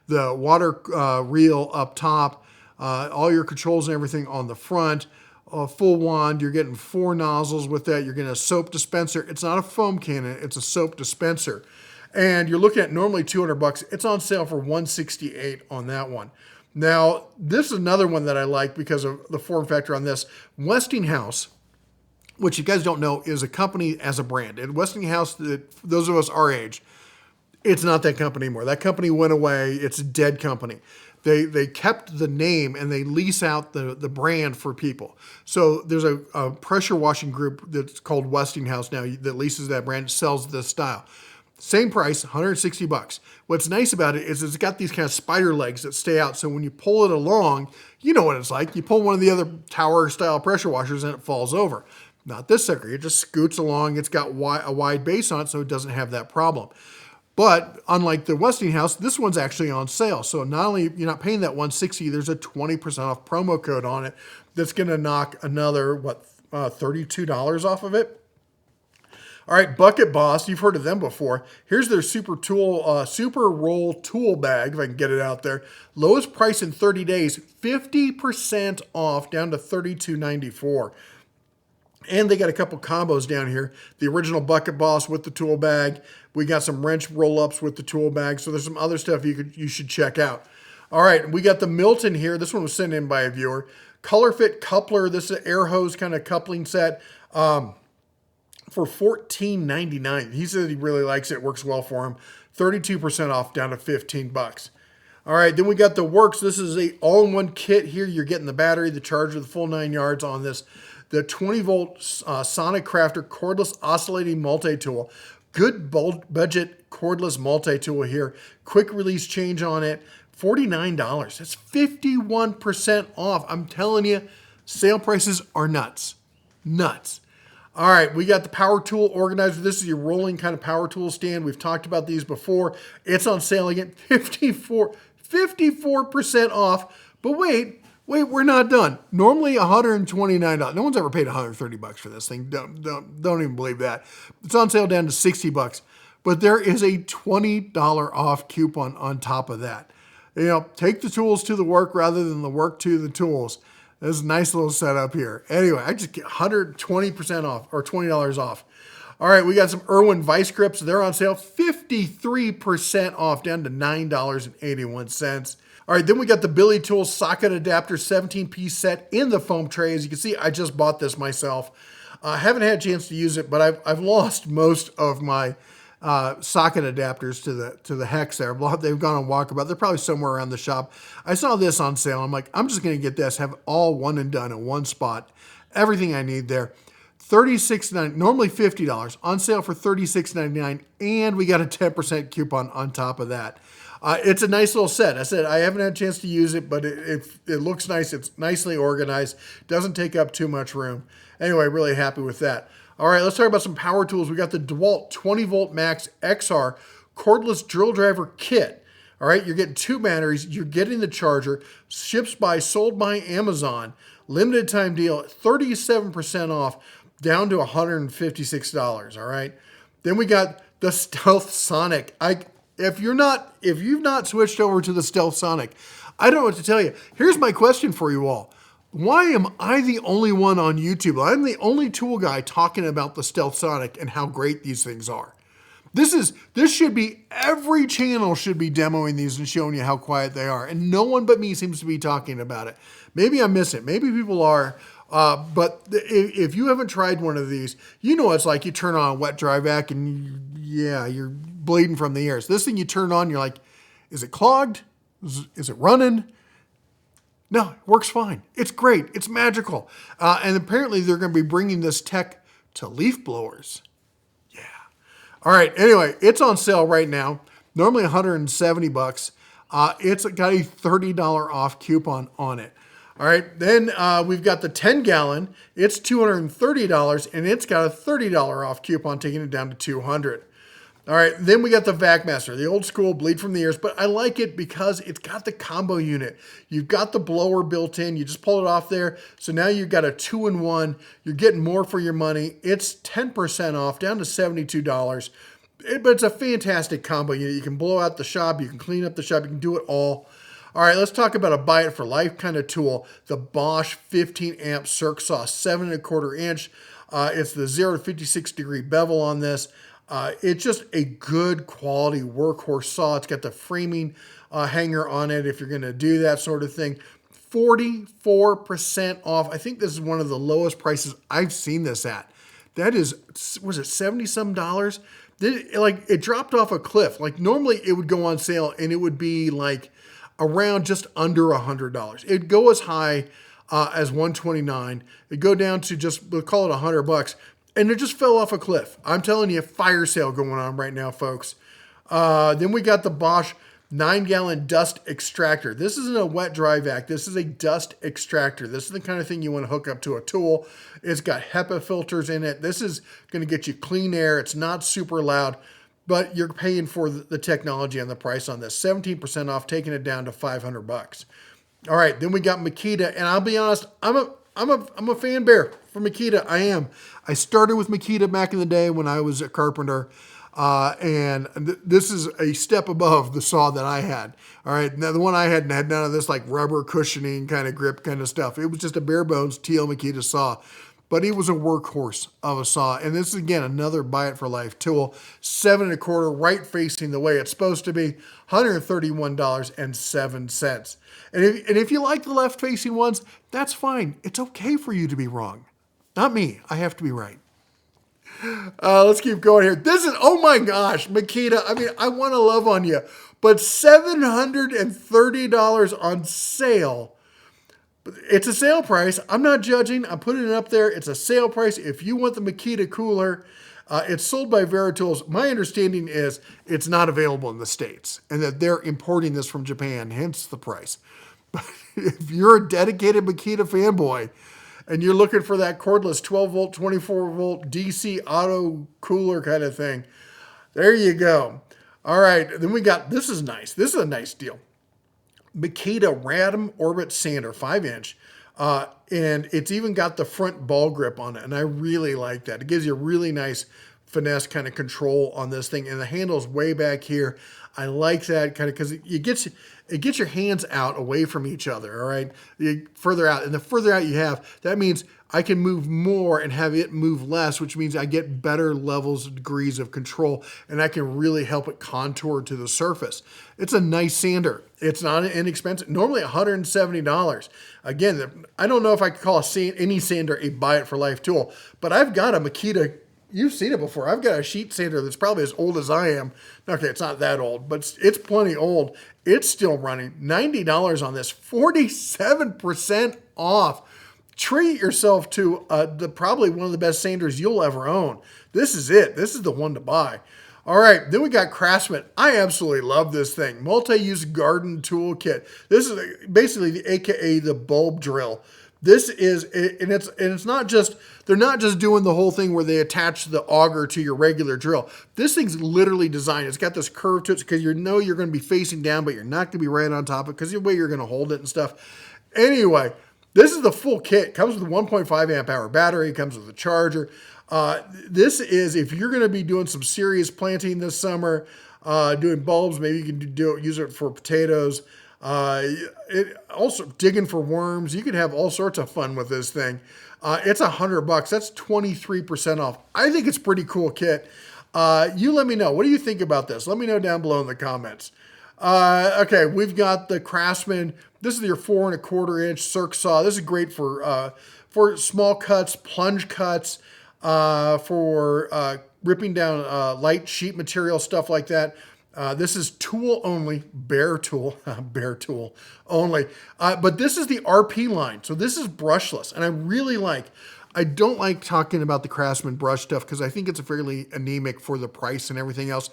the water reel up top, all your controls and everything on the front. Full wand, you're getting 4 nozzles with that. You're getting a soap dispenser. It's not a foam cannon, it's a soap dispenser. And you're looking at normally $200. It's on sale for $168 on that one. Now, this is another one that I like because of the form factor on this. Westinghouse, which you guys don't know, is a company as a brand. And Westinghouse, those of us our age, it's not that company anymore. That company went away. It's a dead company. They kept the name and they lease out the brand for people. So there's a pressure washing group that's called Westinghouse now that leases that brand, sells this style. Same price, $160. What's nice about it is it's got these kind of spider legs that stay out. So when you pull it along, you know what it's like. You pull one of the other tower style pressure washers and it falls over. Not this sucker. It just scoots along. It's got a wide base on it, so it doesn't have that problem. But unlike the Westinghouse, this one's actually on sale. So not only you're not paying that $160, there's a 20% off promo code on it that's going to knock another, $32 off of it. All right, Bucket Boss, you've heard of them before. Here's their Super Roll Tool Bag, if I can get it out there. Lowest price in 30 days, 50% off, down to $32.94. And they got a couple combos down here. The original Bucket Boss with the tool bag. We got some wrench roll-ups with the tool bag. So there's some other stuff you should check out. All right, we got the Milton here. This one was sent in by a viewer. Color Fit Coupler. This is an air hose kind of coupling set. For $14.99. He says he really likes it. Works well for him. 32% off, down to $15. All right, then we got the Works. This is a all-in-one kit here. You're getting the battery, the charger, the full 9 yards on this. The 20-volt Sonic Crafter cordless oscillating multi-tool. Good budget cordless multi-tool here. Quick release change on it. $49. That's 51% off. I'm telling you, sale prices are nuts. Nuts. All right, we got the Power Tool Organizer. This is your rolling kind of power tool stand. We've talked about these before. It's on sale again, 54% off. But wait, we're not done. Normally $129. No one's ever paid $130 for this thing. Don't even believe that. It's on sale down to $60. But there is a $20 off coupon on top of that. You know, take the tools to the work rather than the work to the tools. This is a nice little setup here. Anyway, I just get 120% off or $20 off. All right, we got some Irwin Vice Grips. They're on sale, 53% off, down to $9.81. All right, then we got the Billy Tool Socket Adapter 17-piece set in the foam tray. As you can see, I just bought this myself. I haven't had a chance to use it, but I've lost most of my socket adapters to the hex there. They've gone on walkabout. They're probably somewhere around the shop. I saw this on sale. I'm like, I'm just going to get this, have all one and done in one spot. Everything I need there. $36.99, normally $50, on sale for $36.99, and we got a 10% coupon on top of that. It's a nice little set. I said I haven't had a chance to use it, but it looks nice. It's nicely organized. Doesn't take up too much room. Anyway, really happy with that. All right, let's talk about some power tools. We got the DeWalt 20-volt max XR cordless drill driver kit. All right, you're getting 2 batteries. You're getting the charger. Sold by Amazon. Limited time deal, 37% off, down to $156. All right. Then we got the Stealth Sonic. If you've not switched over to the Stealth Sonic, I don't know what to tell you. Here's my question for you all. Why am I the only one on YouTube? I'm the only tool guy talking about the Stealth Sonic and how great these things are. This should be, every channel should be demoing these and showing you how quiet they are. And no one but me seems to be talking about it. Maybe I miss it. Maybe people are. But if you haven't tried one of these, you know it's like you turn on a wet dry vac and you're bleeding from the ears. This thing you turn on, you're like, is it clogged? Is it running? No, it works fine. It's great. It's magical. And apparently they're going to be bringing this tech to leaf blowers. Yeah. All right. Anyway, it's on sale right now. Normally 170 bucks. It's got a $30 off coupon on it. All right. Then we've got the 10 gallon. It's $230 and it's got a $30 off coupon, taking it down to 200. All right, then we got the VacMaster, the old school bleed from the ears, but I like it because it's got the combo unit. You've got the blower built in. You just pull it off there. So now you've got a 2-in-1. You're getting more for your money. It's 10% off, down to $72. But it's a fantastic combo unit. You can blow out the shop. You can clean up the shop. You can do it all. All right, let's talk about a buy it for life kind of tool. The Bosch 15 amp circ saw, 7¼ inch. It's the 0 to 56 degree bevel on this. It's just a good quality workhorse saw. It's got the framing hanger on it if you're going to do that sort of thing. 44% off. I think this is one of the lowest prices I've seen this at. That is, was it 70 some dollars? It dropped off a cliff. Like normally it would go on sale and it would be like around just under $100. It'd go as high as 129. It'd go down to just, we'll call it $100. And it just fell off a cliff. I'm telling you, fire sale going on right now, folks. Then we got the Bosch 9-gallon dust extractor. This isn't a wet dry vac. This is a dust extractor. This is the kind of thing you want to hook up to a tool. It's got HEPA filters in it. This is going to get you clean air. It's not super loud, but you're paying for the technology and the price on this. 17% off, taking it down to $500. All right, then we got Makita, and I'll be honest, I'm a fan bear for Makita. I am. I started with Makita back in the day when I was a carpenter, and this is a step above the saw that I had. All right, now the one I had none of this like rubber cushioning kind of grip kind of stuff. It was just a bare bones teal Makita saw, but it was a workhorse of a saw. And this is again another buy it for life tool, 7¼ right facing the way it's supposed to be, $131.07. And if you like the left facing ones, that's fine. It's okay for you to be wrong. Not me. I have to be right. Let's keep going here. This is, oh my gosh, Makita. I mean, I want to love on you, but $730 on sale. It's a sale price. I'm not judging. I'm putting it up there. It's a sale price. If you want the Makita cooler, it's sold by Veritools. My understanding is it's not available in the States and that they're importing this from Japan, hence the price. But if you're a dedicated Makita fanboy and you're looking for that cordless 12-volt, 24-volt DC auto cooler kind of thing, there you go. All right, then we got, this is nice. This is a nice deal. Makita Radom Orbit Sander, 5-inch. And it's even got the front ball grip on it, and I really like that. It gives you a really nice finesse kind of control on this thing, and the handle's way back here. I like that kind of because it gets your hands out away from each other, all right? Further out, and the further out you have, that means I can move more and have it move less, which means I get better levels, degrees of control, and I can really help it contour to the surface. It's a nice sander. It's not inexpensive. Normally $170. Again, I don't know if I could call any sander a buy it for life tool, but I've got a Makita. You've seen it before. I've got a sheet sander that's probably as old as I am. Okay, it's not that old, but it's plenty old. It's still running. $90 on this, 47% off. Treat yourself to probably one of the best sanders you'll ever own. This is it. This is the one to buy. All right, then we got Craftsman. I absolutely love this thing. Multi-use garden toolkit. This is basically the AKA the bulb drill. This is, and it's not just, they're not just doing the whole thing where they attach the auger to your regular drill. This thing's literally designed. It's got this curve to it because you know you're going to be facing down, but you're not going to be right on top of it because the way you're going to hold it and stuff. Anyway, this is the full kit. It comes with a 1.5 amp hour battery. It comes with a charger. This is, if you're going to be doing some serious planting this summer, doing bulbs, maybe you can use it for potatoes. Also digging for worms. You can have all sorts of fun with this thing. It's $100. That's 23% off. I think it's a pretty cool kit. You let me know. What do you think about this? Let me know down below in the comments. Okay, we've got the Craftsman. This is your 4¼ inch circ saw. This is great for small cuts, plunge cuts, for ripping down light sheet material, stuff like that. This is tool only, bare tool only. But this is the RP line. So this is brushless. And I really like, I don't like talking about the Craftsman brush stuff because I think it's fairly anemic for the price and everything else.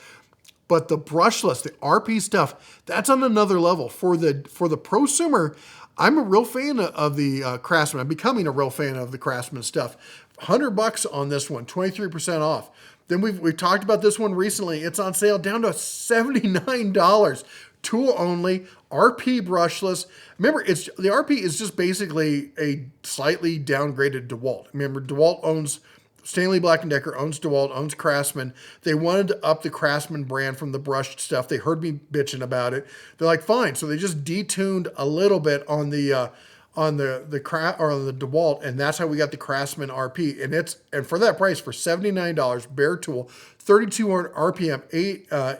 But the brushless, the RP stuff, that's on another level. For the prosumer, I'm a real fan of the Craftsman. I'm becoming a real fan of the Craftsman stuff. $100 on this one, 23% off. Then we've talked about this one recently. It's on sale down to $79. Tool only, RP brushless. Remember, the RP is just basically a slightly downgraded DeWalt. Remember, DeWalt owns Stanley Black & Decker, owns DeWalt, owns Craftsman. They wanted to up the Craftsman brand from the brushed stuff. They heard me bitching about it. They're like, fine. So they just detuned a little bit on the DeWalt, and that's how we got the Craftsman RP. And for that price, for $79, bare tool, 3,200 RPM,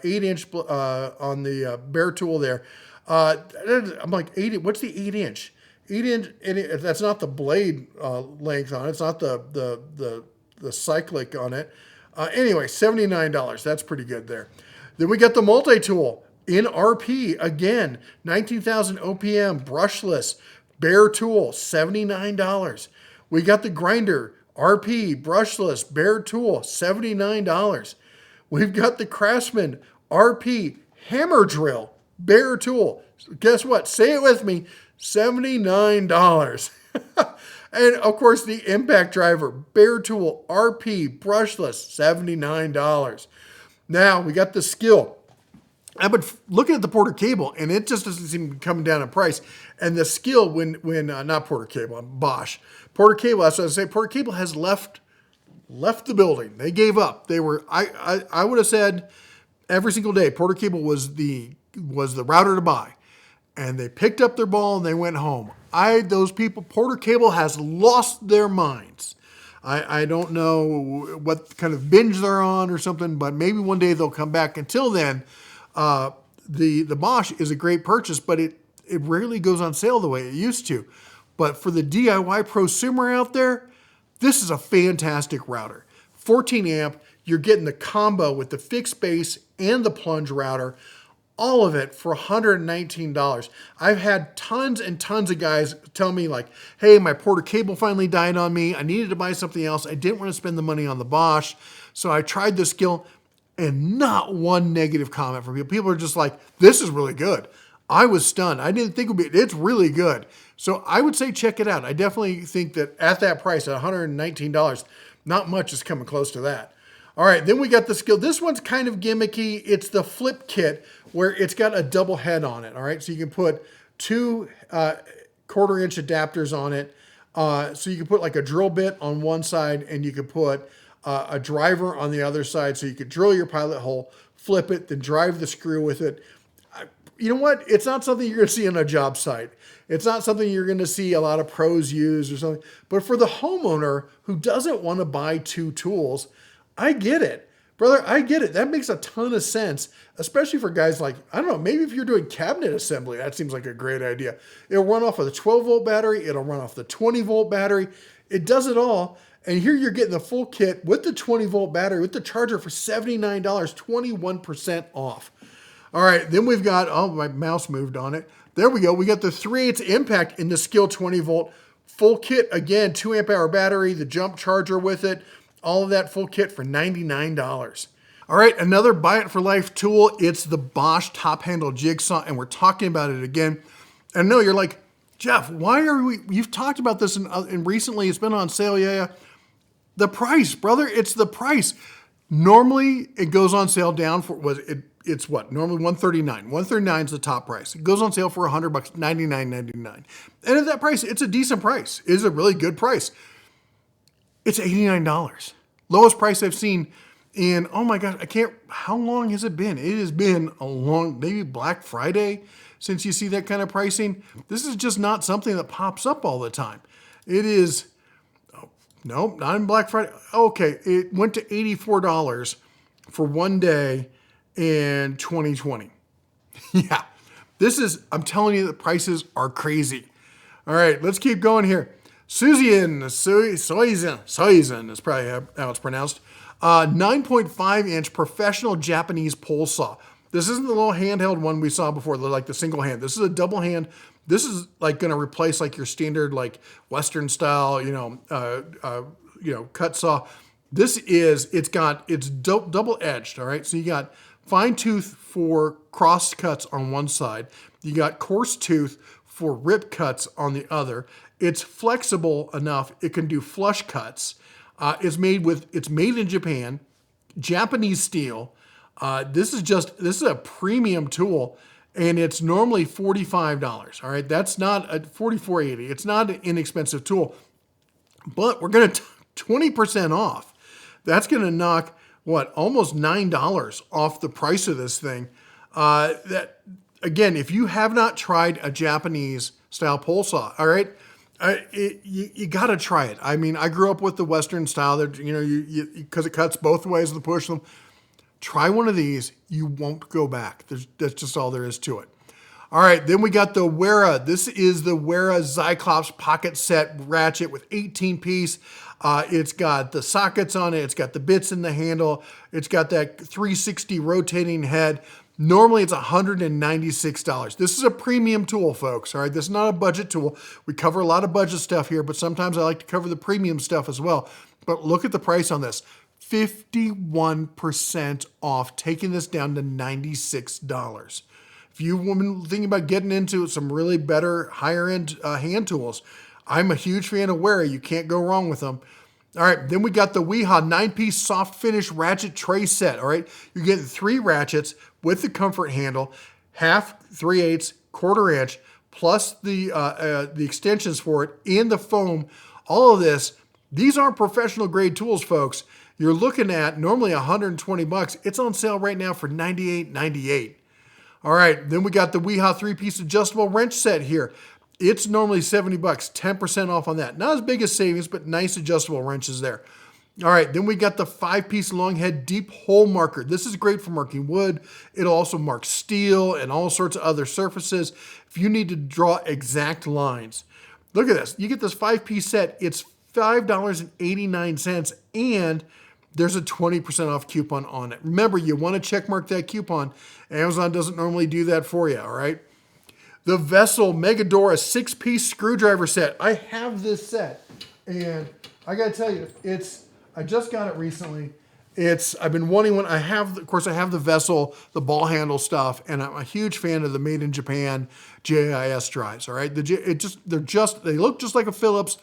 8-inch on the bare tool there. I'm like, what's the 8-inch? 8-inch, that's not the blade length on it. It's not the cyclic on it. Anyway, $79. That's pretty good there. Then we got the multi-tool in RP again, 19,000 OPM, brushless, bare tool, $79. We got the grinder, RP, brushless, bare tool, $79. We've got the Craftsman RP hammer drill, bare tool. Guess what? Say it with me, $79. And of course, the impact driver, bare tool, RP, brushless, $79. Now we got the skill. I've been looking at the Porter cable, and it just doesn't seem to be coming down in price. And the skill, when not Porter cable, Bosch, Porter cable. That's what I say. Porter cable has left the building. They gave up. They were. I would have said every single day Porter cable was the router to buy, and they picked up their ball and they went home. Those people, Porter cable has lost their minds. I don't know what kind of binge they're on or something, but maybe one day they'll come back. Until then, the Bosch is a great purchase, but it rarely goes on sale the way it used to. But for the DIY prosumer out there, this is a fantastic router. 14 amp, you're getting the combo with the fixed base and the plunge router. All of it for $119. I've had tons and tons of guys tell me like, hey, my Porter cable finally died on me. I needed to buy something else. I didn't want to spend the money on the Bosch. So I tried the skill, and not one negative comment from people. People are just like, this is really good. I was stunned. I didn't think it would be, it's really good. So I would say check it out. I definitely think that at that price, at $119, not much is coming close to that. All right, then we got the skill. This one's kind of gimmicky. It's the flip kit where it's got a double head on it. All right, so you can put two 1/4-inch adapters on it. So you can put like a drill bit on one side, and you can put a driver on the other side. So you could drill your pilot hole, flip it, then drive the screw with it. You know what? It's not something you're going to see on a job site. It's not something you're going to see a lot of pros use or something. But for the homeowner who doesn't want to buy two tools, I get it. Brother, I get it. That makes a ton of sense, especially for guys like, I don't know, maybe if you're doing cabinet assembly, that seems like a great idea. It'll run off of the 12-volt battery. It'll run off the 20-volt battery. It does it all. And here you're getting the full kit with the 20-volt battery, with the charger for $79, 21% off. All right, then we've got, oh, my mouse moved on it. There we go. We got the 3/8 impact in the Skill 20-volt full kit. Again, 2 amp hour battery, the jump charger with it. All of that full kit for $99. All right, another buy it for life tool. It's the Bosch top handle jigsaw, and we're talking about it again. And no, you're like, Jeff, why are we, you've talked about this and recently it's been on sale. Yeah. The price, brother, it's the price. Normally it goes on sale down for, it's what? Normally $139. $139 is the top price. It goes on sale for $100, $99.99. And at that price, it's a decent price. It is a really good price. It's $89. Lowest price I've seen in, oh my gosh, how long has it been? It has been a long, maybe Black Friday since you see that kind of pricing. This is just not something that pops up all the time. It is, no, not in Black Friday. Okay, it went to $84 for one day in 2020. Yeah, I'm telling you, the prices are crazy. All right, let's keep going here. Soizen is probably how it's pronounced. 9.5-inch professional Japanese pole saw. This isn't the little handheld one we saw before, like the single hand. This is a double hand This is like going to replace like your standard like Western style, cut saw. It's double edged. All right. So you got fine tooth for cross cuts on one side. You got coarse tooth for rip cuts on the other. It's flexible enough. It can do flush cuts. It's made in Japan, Japanese steel. This is a premium tool, and it's normally $45. All right. That's not a $44.80. It's not an inexpensive tool, but we're going to 20% off. That's going to knock almost $9 off the price of this thing. That again, if you have not tried a Japanese style pole saw, all right, you got to try it. I mean, I grew up with the Western style that because it cuts both ways with the push them. Try one of these, you won't go back. That's just all there is to it. All right, then we got the Wera. This is the Wera Cyclops pocket set ratchet with 18 piece. It's got the sockets on it. It's got the bits in the handle. It's got that 360 rotating head. Normally it's $196. This is a premium tool, folks. All right, this is not a budget tool. We cover a lot of budget stuff here, but sometimes I like to cover the premium stuff as well. But look at the price on this. 51% off, taking this down to $96. If you've been thinking about getting into some really better, higher end hand tools, I'm a huge fan of Wera. You can't go wrong with them. All right, then we got the Weehaw 9-piece soft finish ratchet tray set. All right, you're getting 3 ratchets with the comfort handle, half, 3/8, quarter inch, plus the extensions for it and the foam. All of this, these aren't professional grade tools, folks. You're looking at normally $120. It's on sale right now for $98.98. All right, then we got the Weehaw 3-piece adjustable wrench set here. It's normally $70, 10% off on that. Not as big as savings, but nice adjustable wrenches there. All right, then we got the 5-piece long head deep hole marker. This is great for marking wood. It'll also mark steel and all sorts of other surfaces if you need to draw exact lines. Look at this. You get this 5-piece set. It's $5.89, and there's a 20% off coupon on it. Remember, you want to check mark that coupon. Amazon doesn't normally do that for you, all right? The Vessel Megadora 6-piece screwdriver set. I have this set, and I got to tell you, I just got it recently. I've been wanting one. I have the Vessel, the ball handle stuff, and I'm a huge fan of the Made in Japan JIS drives, all right? They look just like a Phillips.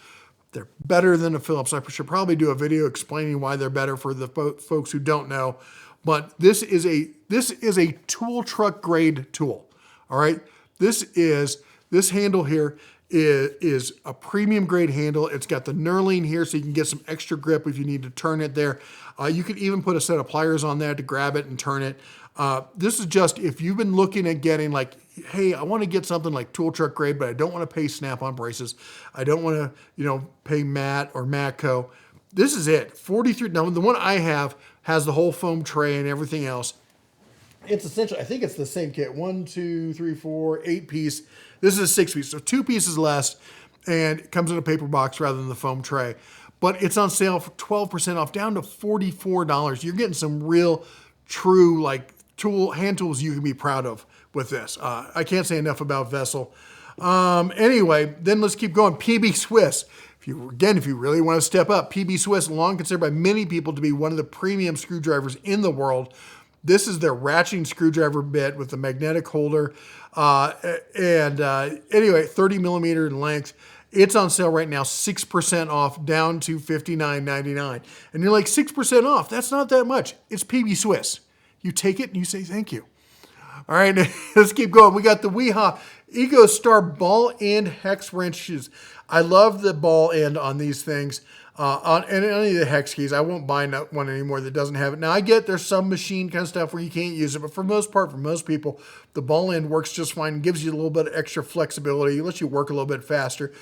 They're better than a Phillips. I should probably do a video explaining why they're better for the folks who don't know. But this is a tool truck grade tool. All right. This handle here is a premium grade handle. It's got the knurling here so you can get some extra grip if you need to turn it there. You could even put a set of pliers on there to grab it and turn it. This is just if you've been looking at getting like, hey, I want to get something like tool truck grade, but I don't want to pay Snap-on braces. I don't want to, pay Matt or Matco. This is it. 43. Now the one I have has the whole foam tray and everything else. It's essentially, I think it's the same kit. 1, 2, 3, 4, 8-piece. This is a 6-piece, so 2 pieces less, and it comes in a paper box rather than the foam tray. But it's on sale for 12% off, down to $44. You're getting some real, true hand tools you can be proud of with this. I can't say enough about Vessel. Anyway, then let's keep going. PB Swiss. If you really want to step up, PB Swiss, long considered by many people to be one of the premium screwdrivers in the world. This is their ratcheting screwdriver bit with the magnetic holder. Anyway, 30 millimeter in length. It's on sale right now, 6% off, down to $59.99. And you're like, 6% off? That's not that much. It's PB Swiss. You take it and you say thank you. All right, let's keep going. We got the Weehaw EcoStar ball end hex wrenches. I love the ball end on these things. On any of the hex keys. I won't buy one anymore that doesn't have it. Now, I get there's some machine kind of stuff where you can't use it, but for most part, for most people, the ball end works just fine, gives you a little bit of extra flexibility, lets you work a little bit faster.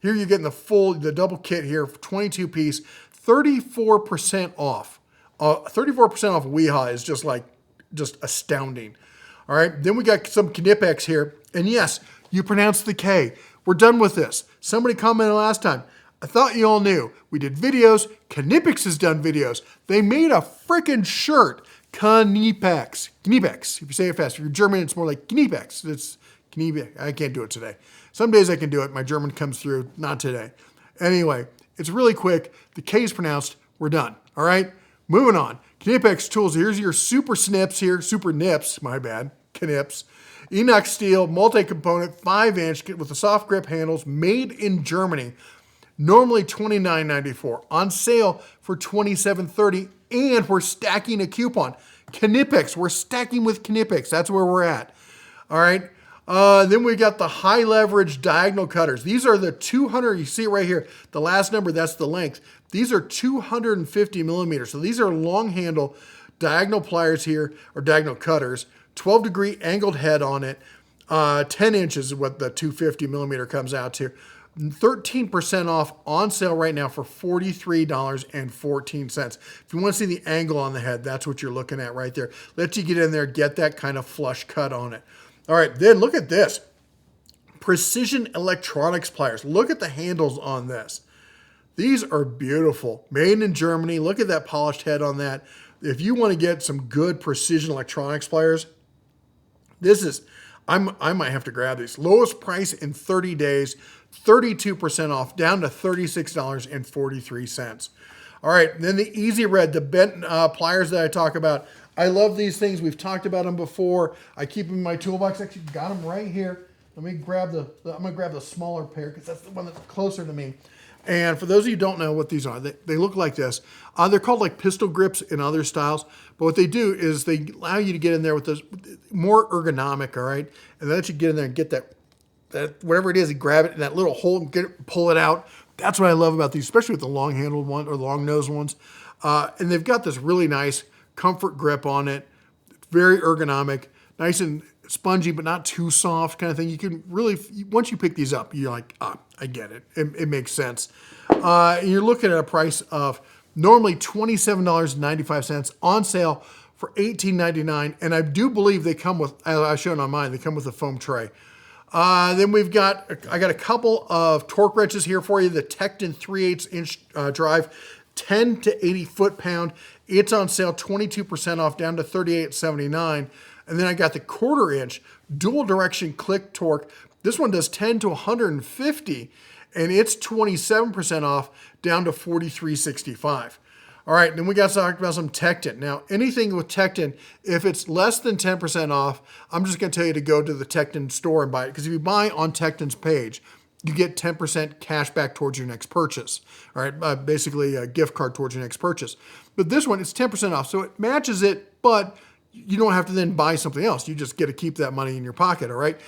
Here you're getting the double kit here, 22-piece, 34% off. 34% off Weehaw is just astounding. All right, then we got some Knipex here, and yes, you pronounce the K. We're done with this. Somebody commented last time. I thought you all knew. We did videos. Knipex has done videos. They made a freaking shirt. Knipex. Knipex. If you say it fast. If you're German, it's more like Knipex. It's Can you? I can't do it today. Some days I can do it. My German comes through. Not today. Anyway, it's really quick. The K is pronounced. We're done. All right. Moving on. Knipex tools. Here's your super snips here. Super nips. My bad. Knips. Enox steel, multi-component, 5-inch with the soft grip handles, made in Germany. Normally $29.94. On sale for $27.30. And we're stacking a coupon. Knipex. We're stacking with Knipex. That's where we're at. All right. Then we got the high leverage diagonal cutters. These are the 200, you see it right here. The last number, that's the length. These are 250 millimeters. So these are long handle diagonal pliers here, or diagonal cutters. 12-degree angled head on it. 10 inches is what the 250 millimeter comes out to. 13% off on sale right now for $43.14. If you want to see the angle on the head, that's what you're looking at right there. Let you get in there, get that kind of flush cut on it. All right, then look at this. Precision electronics pliers. Look at the handles on this. These are beautiful. Made in Germany. Look at that polished head on that. If you want to get some good precision electronics pliers, I might have to grab these. Lowest price in 30 days, 32% off, down to $36.43. All right, then the Easy Red, the bent pliers that I talk about. I love these things. We've talked about them before. I keep them in my toolbox. Actually, got them right here. Let me grab I'm gonna grab the smaller pair because that's the one that's closer to me. And for those of you who don't know what these are, they look like this. They're called like pistol grips in other styles. But what they do is they allow you to get in there with this more ergonomic, all right? And they let you get in there and get that whatever it is, you grab it in that little hole and pull it out. That's what I love about these, especially with the long-handled one or long-nosed ones. And they've got this really nice comfort grip on it. Very ergonomic, nice and spongy, but not too soft kind of thing. You can really, once you pick these up, you're like, I get it. It makes sense. You're looking at a price of normally $27.95 on sale for $18.99. And I do believe they come with, as I showed on mine, they come with a foam tray. Then I got a couple of torque wrenches here for you. The Tecton 3/8 inch drive, 10 to 80 foot-pound. It's on sale, 22% off, down to $38.79. And then I got the 1/4 inch dual direction click torque. This one does 10 to 150, and it's 27% off, down to $43.65. All right, then we got to talk about some Tecton. Now, anything with Tecton, if it's less than 10% off, I'm just going to tell you to go to the Tecton store and buy it. Because if you buy on Tecton's page, you get 10% cash back towards your next purchase. All right, basically a gift card towards your next purchase. But this one, it's 10% off, so it matches it, but you don't have to then buy something else. You just get to keep that money in your pocket, all right?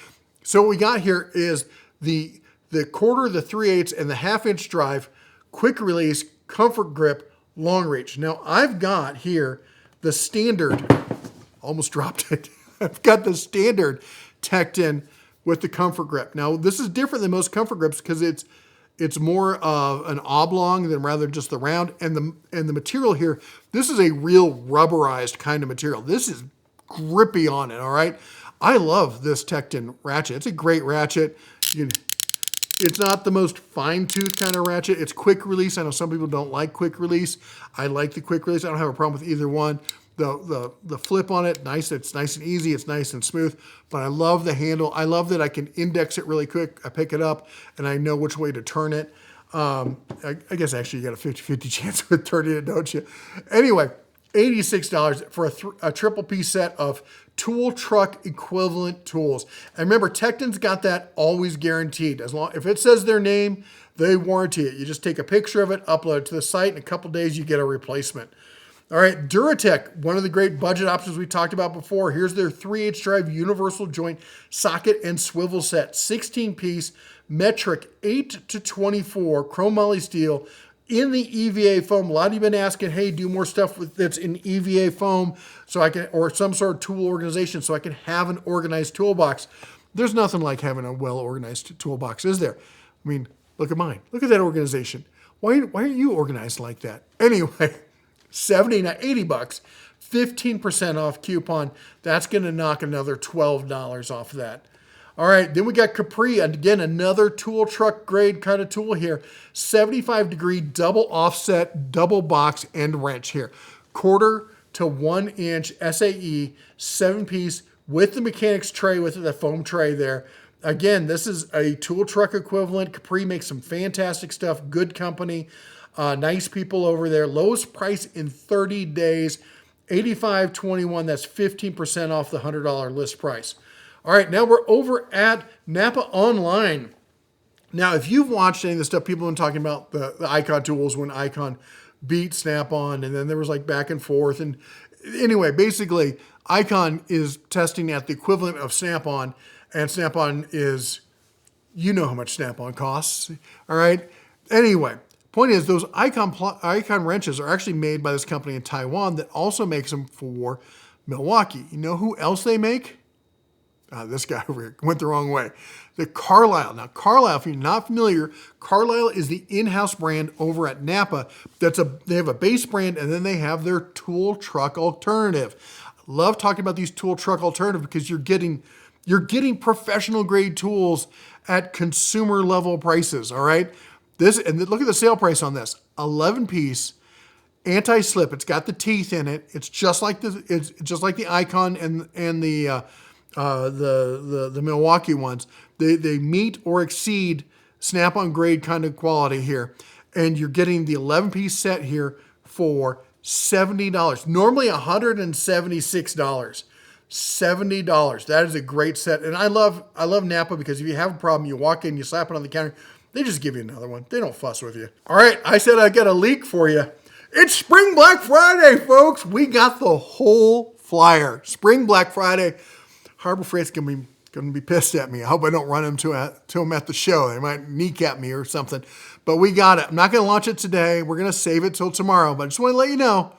So what we got here is the 1/4, the 3/8, and the 1/2 inch drive, quick release, comfort grip, long reach. Now I've got here the standard, almost dropped it. I've got the standard Tecton with the comfort grip. Now this is different than most comfort grips because it's more of an oblong than rather just the round. And the material here, this is a real rubberized kind of material. This is grippy on it, all right? I love this Tecton ratchet. It's a great ratchet. It's not the most fine-tooth kind of ratchet. It's quick release. I know some people don't like quick release. I like the quick release. I don't have a problem with either one. The flip on it, nice. It's nice and easy. It's nice and smooth. But I love the handle. I love that I can index it really quick. I pick it up and I know which way to turn it. I guess actually you got a 50-50 chance with turning it, don't you? Anyway, $86 for a triple piece set of tool truck equivalent tools. And remember, Tecton's got that always guaranteed. If it says their name, they warranty it. You just take a picture of it, upload it to the site, in a couple days you get a replacement. All right, Duratec, one of the great budget options we talked about before. Here's their 3/8 drive universal joint socket and swivel set, 16-piece metric 8 to 24 chromoly steel in the EVA foam. A lot of you have been asking, hey, do more stuff that's in EVA foam so I can, or some sort of tool organization so I can have an organized toolbox. There's nothing like having a well-organized toolbox, is there? I mean, look at mine. Look at that organization. Why aren't you organized like that? Anyway, $80, 15% off coupon. That's going to knock another $12 off of that. All right, then we got Capri, and again, another tool truck grade kind of tool here. 75-degree double offset, double box end wrench here. 1/4 to 1 inch SAE, 7-piece with the mechanics tray, with the foam tray there. Again, this is a tool truck equivalent. Capri makes some fantastic stuff. Good company. Nice people over there. Lowest price in 30 days. $85.21. That's 15% off the $100 list price. All right, now we're over at Napa Online. Now, if you've watched any of the stuff people have been talking about, the Icon tools when Icon beat Snap-on, and then there was like back and forth. And anyway, basically, Icon is testing at the equivalent of Snap-on, and Snap-on is, you know how much Snap-on costs. All right. Anyway, point is those Icon wrenches are actually made by this company in Taiwan that also makes them for Milwaukee. You know who else they make? This guy over here went the wrong way. The Carlisle. Now, Carlisle, if you're not familiar, Carlisle is the in-house brand over at Napa. They have a base brand, and then they have their tool truck alternative. I love talking about these tool truck alternative because you're getting professional grade tools at consumer level prices. All right. Look at the sale price on this. 11-piece anti-slip. It's got the teeth in it. It's just like the Icon and the Milwaukee ones. They meet or exceed Snap-on grade kind of quality here. And you're getting the 11-piece set here for $70. Normally $176. $70. That is a great set. And I love Napa because if you have a problem, you walk in, you slap it on the counter, they just give you another one. They don't fuss with you. All right, I said I got a leak for you. It's Spring Black Friday, folks. We got the whole flyer. Spring Black Friday. Harbor Freight's gonna be pissed at me. I hope I don't run into them at the show. They might kneecap me or something. But we got it. I'm not gonna launch it today. We're gonna save it till tomorrow. But I just want to let you know,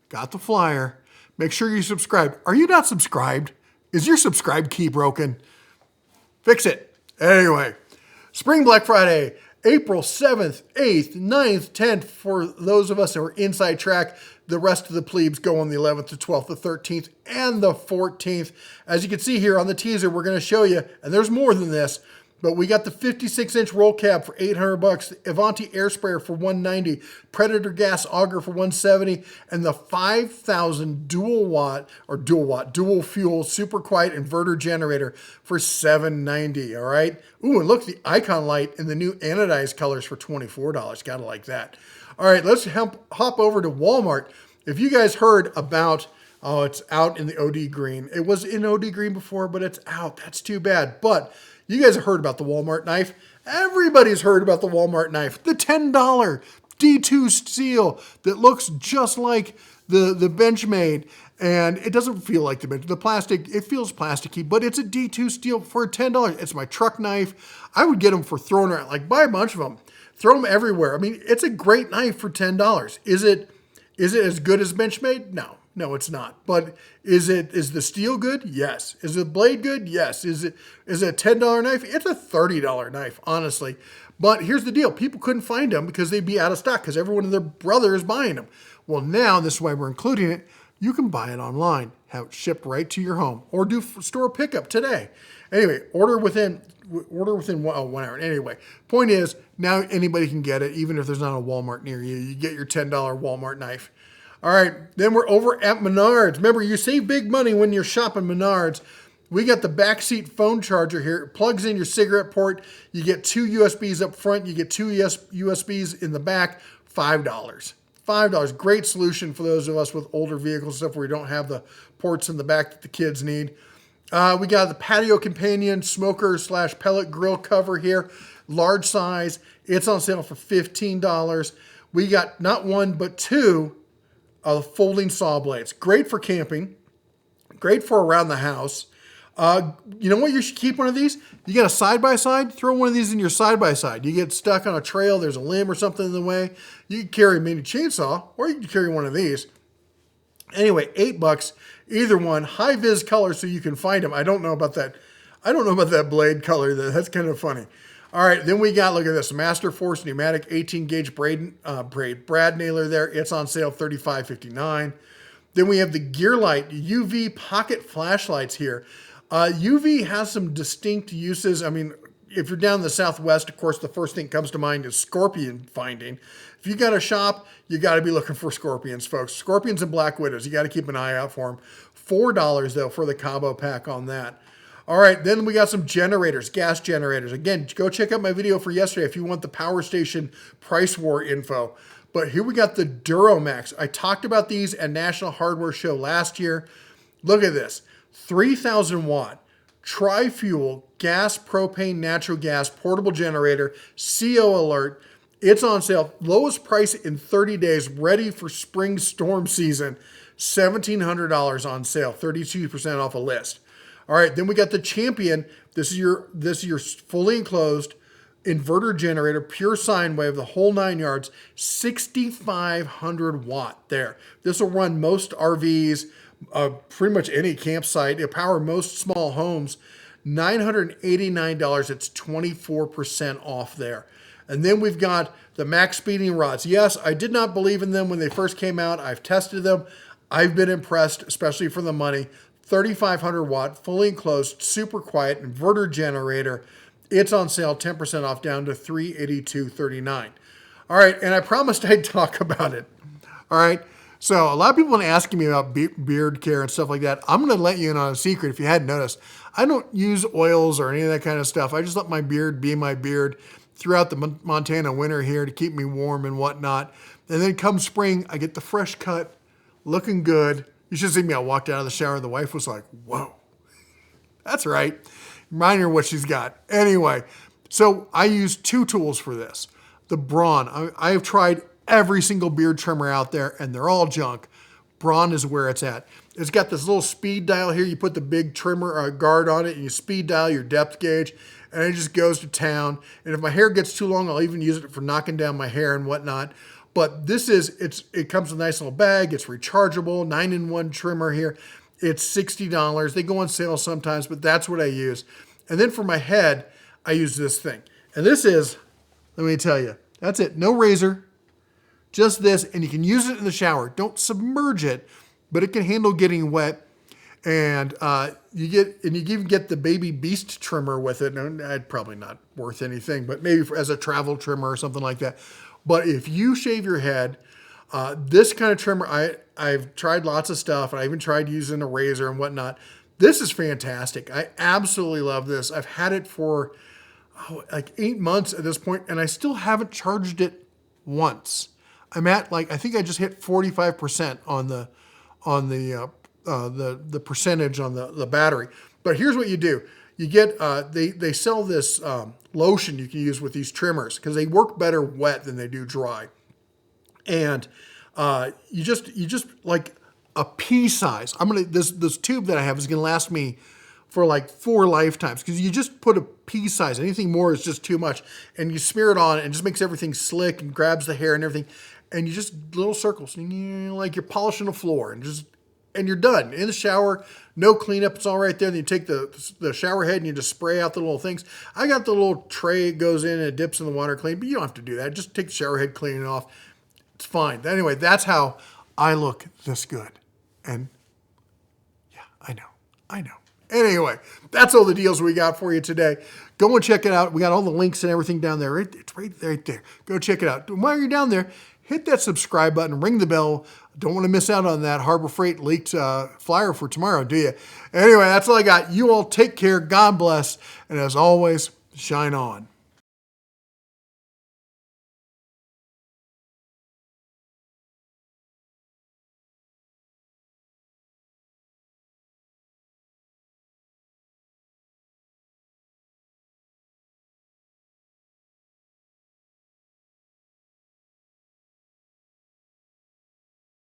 got the flyer. Make sure you subscribe. Are you not subscribed? Is your subscribe key broken? Fix it. Anyway, Spring Black Friday, April 7th, 8th, 9th, 10th. For those of us that were inside track, the rest of the plebes go on the 11th, the 12th, the 13th, and the 14th. As you can see here on the teaser, we're going to show you, and there's more than this, but we got the 56-inch roll cab for $800, the Avanti air sprayer for $190, Predator gas auger for $170, and the 5,000 dual fuel super quiet inverter generator for $790. All right. Ooh, and look, the Icon light in the new anodized colors for $24. Gotta like that. All right, let's hop over to Walmart. If you guys heard about, it's out in the OD green. It was in OD green before, but it's out. That's too bad. But you guys have heard about the Walmart knife. Everybody's heard about the Walmart knife. The $10 D2 steel that looks just like the Benchmade. And it doesn't feel like the Benchmade. The plastic, it feels plasticky, but it's a D2 steel for $10. It's my truck knife. I would get them for throwing around, like buy a bunch of them. Throw them everywhere. I mean, it's a great knife for $10. Is it as good as Benchmade? No, it's not. But is the steel good? Yes. Is the blade good? Yes. Is it a $10 knife? It's a $30 knife, honestly. But here's the deal. People couldn't find them because they'd be out of stock because everyone and their brother is buying them. Well, now, this is why we're including it. You can buy it online, have it shipped right to your home, or do store pickup today. Anyway, order within 1 hour. Anyway, point is, now anybody can get it, even if there's not a Walmart near you. You get your $10 Walmart knife. All right, then we're over at Menards. Remember, you save big money when you're shopping Menards. We got the backseat phone charger here. It plugs in your cigarette port. You get 2 USBs up front. You get 2 USBs in the back. $5. $5. Great solution for those of us with older vehicles, stuff where we don't have the ports in the back that the kids need. We got the patio companion smoker / pellet grill cover here. Large size. It's on sale for $15. We got not one, but 2 folding saw blades. Great for camping. Great for around the house. You know what? You should keep one of these. You got a side-by-side? Throw one of these in your side-by-side. You get stuck on a trail, there's a limb or something in the way. You can carry a mini chainsaw, or you can carry one of these. Anyway, $8, either one. High-vis color so you can find them. I don't know about that. I don't know about that blade color. That's kind of funny. All right, then we got, look at this, Master Force pneumatic 18-gauge brad nailer there. It's on sale, $35.59. Then we have the Gearlight UV pocket flashlights here. UV has some distinct uses. I mean, if you're down in the Southwest, of course, the first thing that comes to mind is scorpion finding. If you got a shop, you got to be looking for scorpions, folks. Scorpions and black widows. You got to keep an eye out for them. $4 though for the combo pack on that. All right, then we got some generators, gas generators. Again, go check out my video for yesterday if you want the power station price war info. But here we got the Duramax. I talked about these at National Hardware Show last year. Look at this, 3,000 watt tri-fuel gas, propane, natural gas, portable generator, CO alert. It's on sale. Lowest price in 30 days, ready for spring storm season. $1,700 on sale, 32% off a list. All right, then we got the Champion. This is your fully enclosed inverter generator, pure sine wave, the whole 9 yards, 6,500 watt there. This will run most RVs, pretty much any campsite. It'll power most small homes. $989. It's 24% off there. And then we've got the max speeding rods. Yes, I did not believe in them when they first came out. I've tested them. I've been impressed, especially for the money. 3,500 watt, fully enclosed, super quiet, inverter generator. It's on sale, 10% off, down to $382.39. All right, and I promised I'd talk about it. All right, so a lot of people have been asking me about beard care and stuff like that. I'm going to let you in on a secret if you hadn't noticed. I don't use oils or any of that kind of stuff. I just let my beard be my beard throughout the Montana winter here to keep me warm and whatnot. And then come spring, I get the fresh cut, looking good. You should see me. I walked out of the shower. The wife was like, whoa. That's right. Remind her what she's got. Anyway, so I use two tools for this. The Braun. I have tried every single beard trimmer out there, and they're all junk. Braun is where it's at. It's got this little speed dial here. You put the big trimmer guard on it, and you speed dial your depth gauge, and it just goes to town. And if my hair gets too long, I'll even use it for knocking down my hair and whatnot. But this it comes with a nice little bag. It's rechargeable, 9-in-1 trimmer here. It's $60. They go on sale sometimes, but that's what I use. And then for my head, I use this thing. And this is, let me tell you, that's it. No razor, just this. And you can use it in the shower. Don't submerge it, but it can handle getting wet. And you even get the baby beast trimmer with it. And probably not worth anything, but maybe as a travel trimmer or something like that. But if you shave your head, this kind of trimmer, I've tried lots of stuff, and I even tried using a razor and whatnot. This is fantastic. I absolutely love this. I've had it for like 8 months at this point, and I still haven't charged it once. I'm at I think I just hit 45% on the percentage on the battery. But here's what you do. You get, they sell this lotion you can use with these trimmers because they work better wet than they do dry. And you just like a pea size. This tube that I have is going to last me for like 4 lifetimes because you just put a pea size. Anything more is just too much. And you smear it on and it just makes everything slick and grabs the hair and everything. And you just little circles, like you're polishing a floor and you're done. In the shower, no cleanup, it's all right there. Then you take the shower head and you just spray out the little things. I got the little tray, it goes in and it dips in the water clean, but you don't have to do that. Just take the shower head, clean it off. It's fine. Anyway, that's how I look this good. And yeah, I know. Anyway, that's all the deals we got for you today. Go and check it out. We got all the links and everything down there. It's right there. Go check it out. And while you're down there, hit that subscribe button, ring the bell. Don't want to miss out on that Harbor Freight leaked flyer for tomorrow, do you? Anyway, that's all I got. You all take care. God bless. And as always, shine on.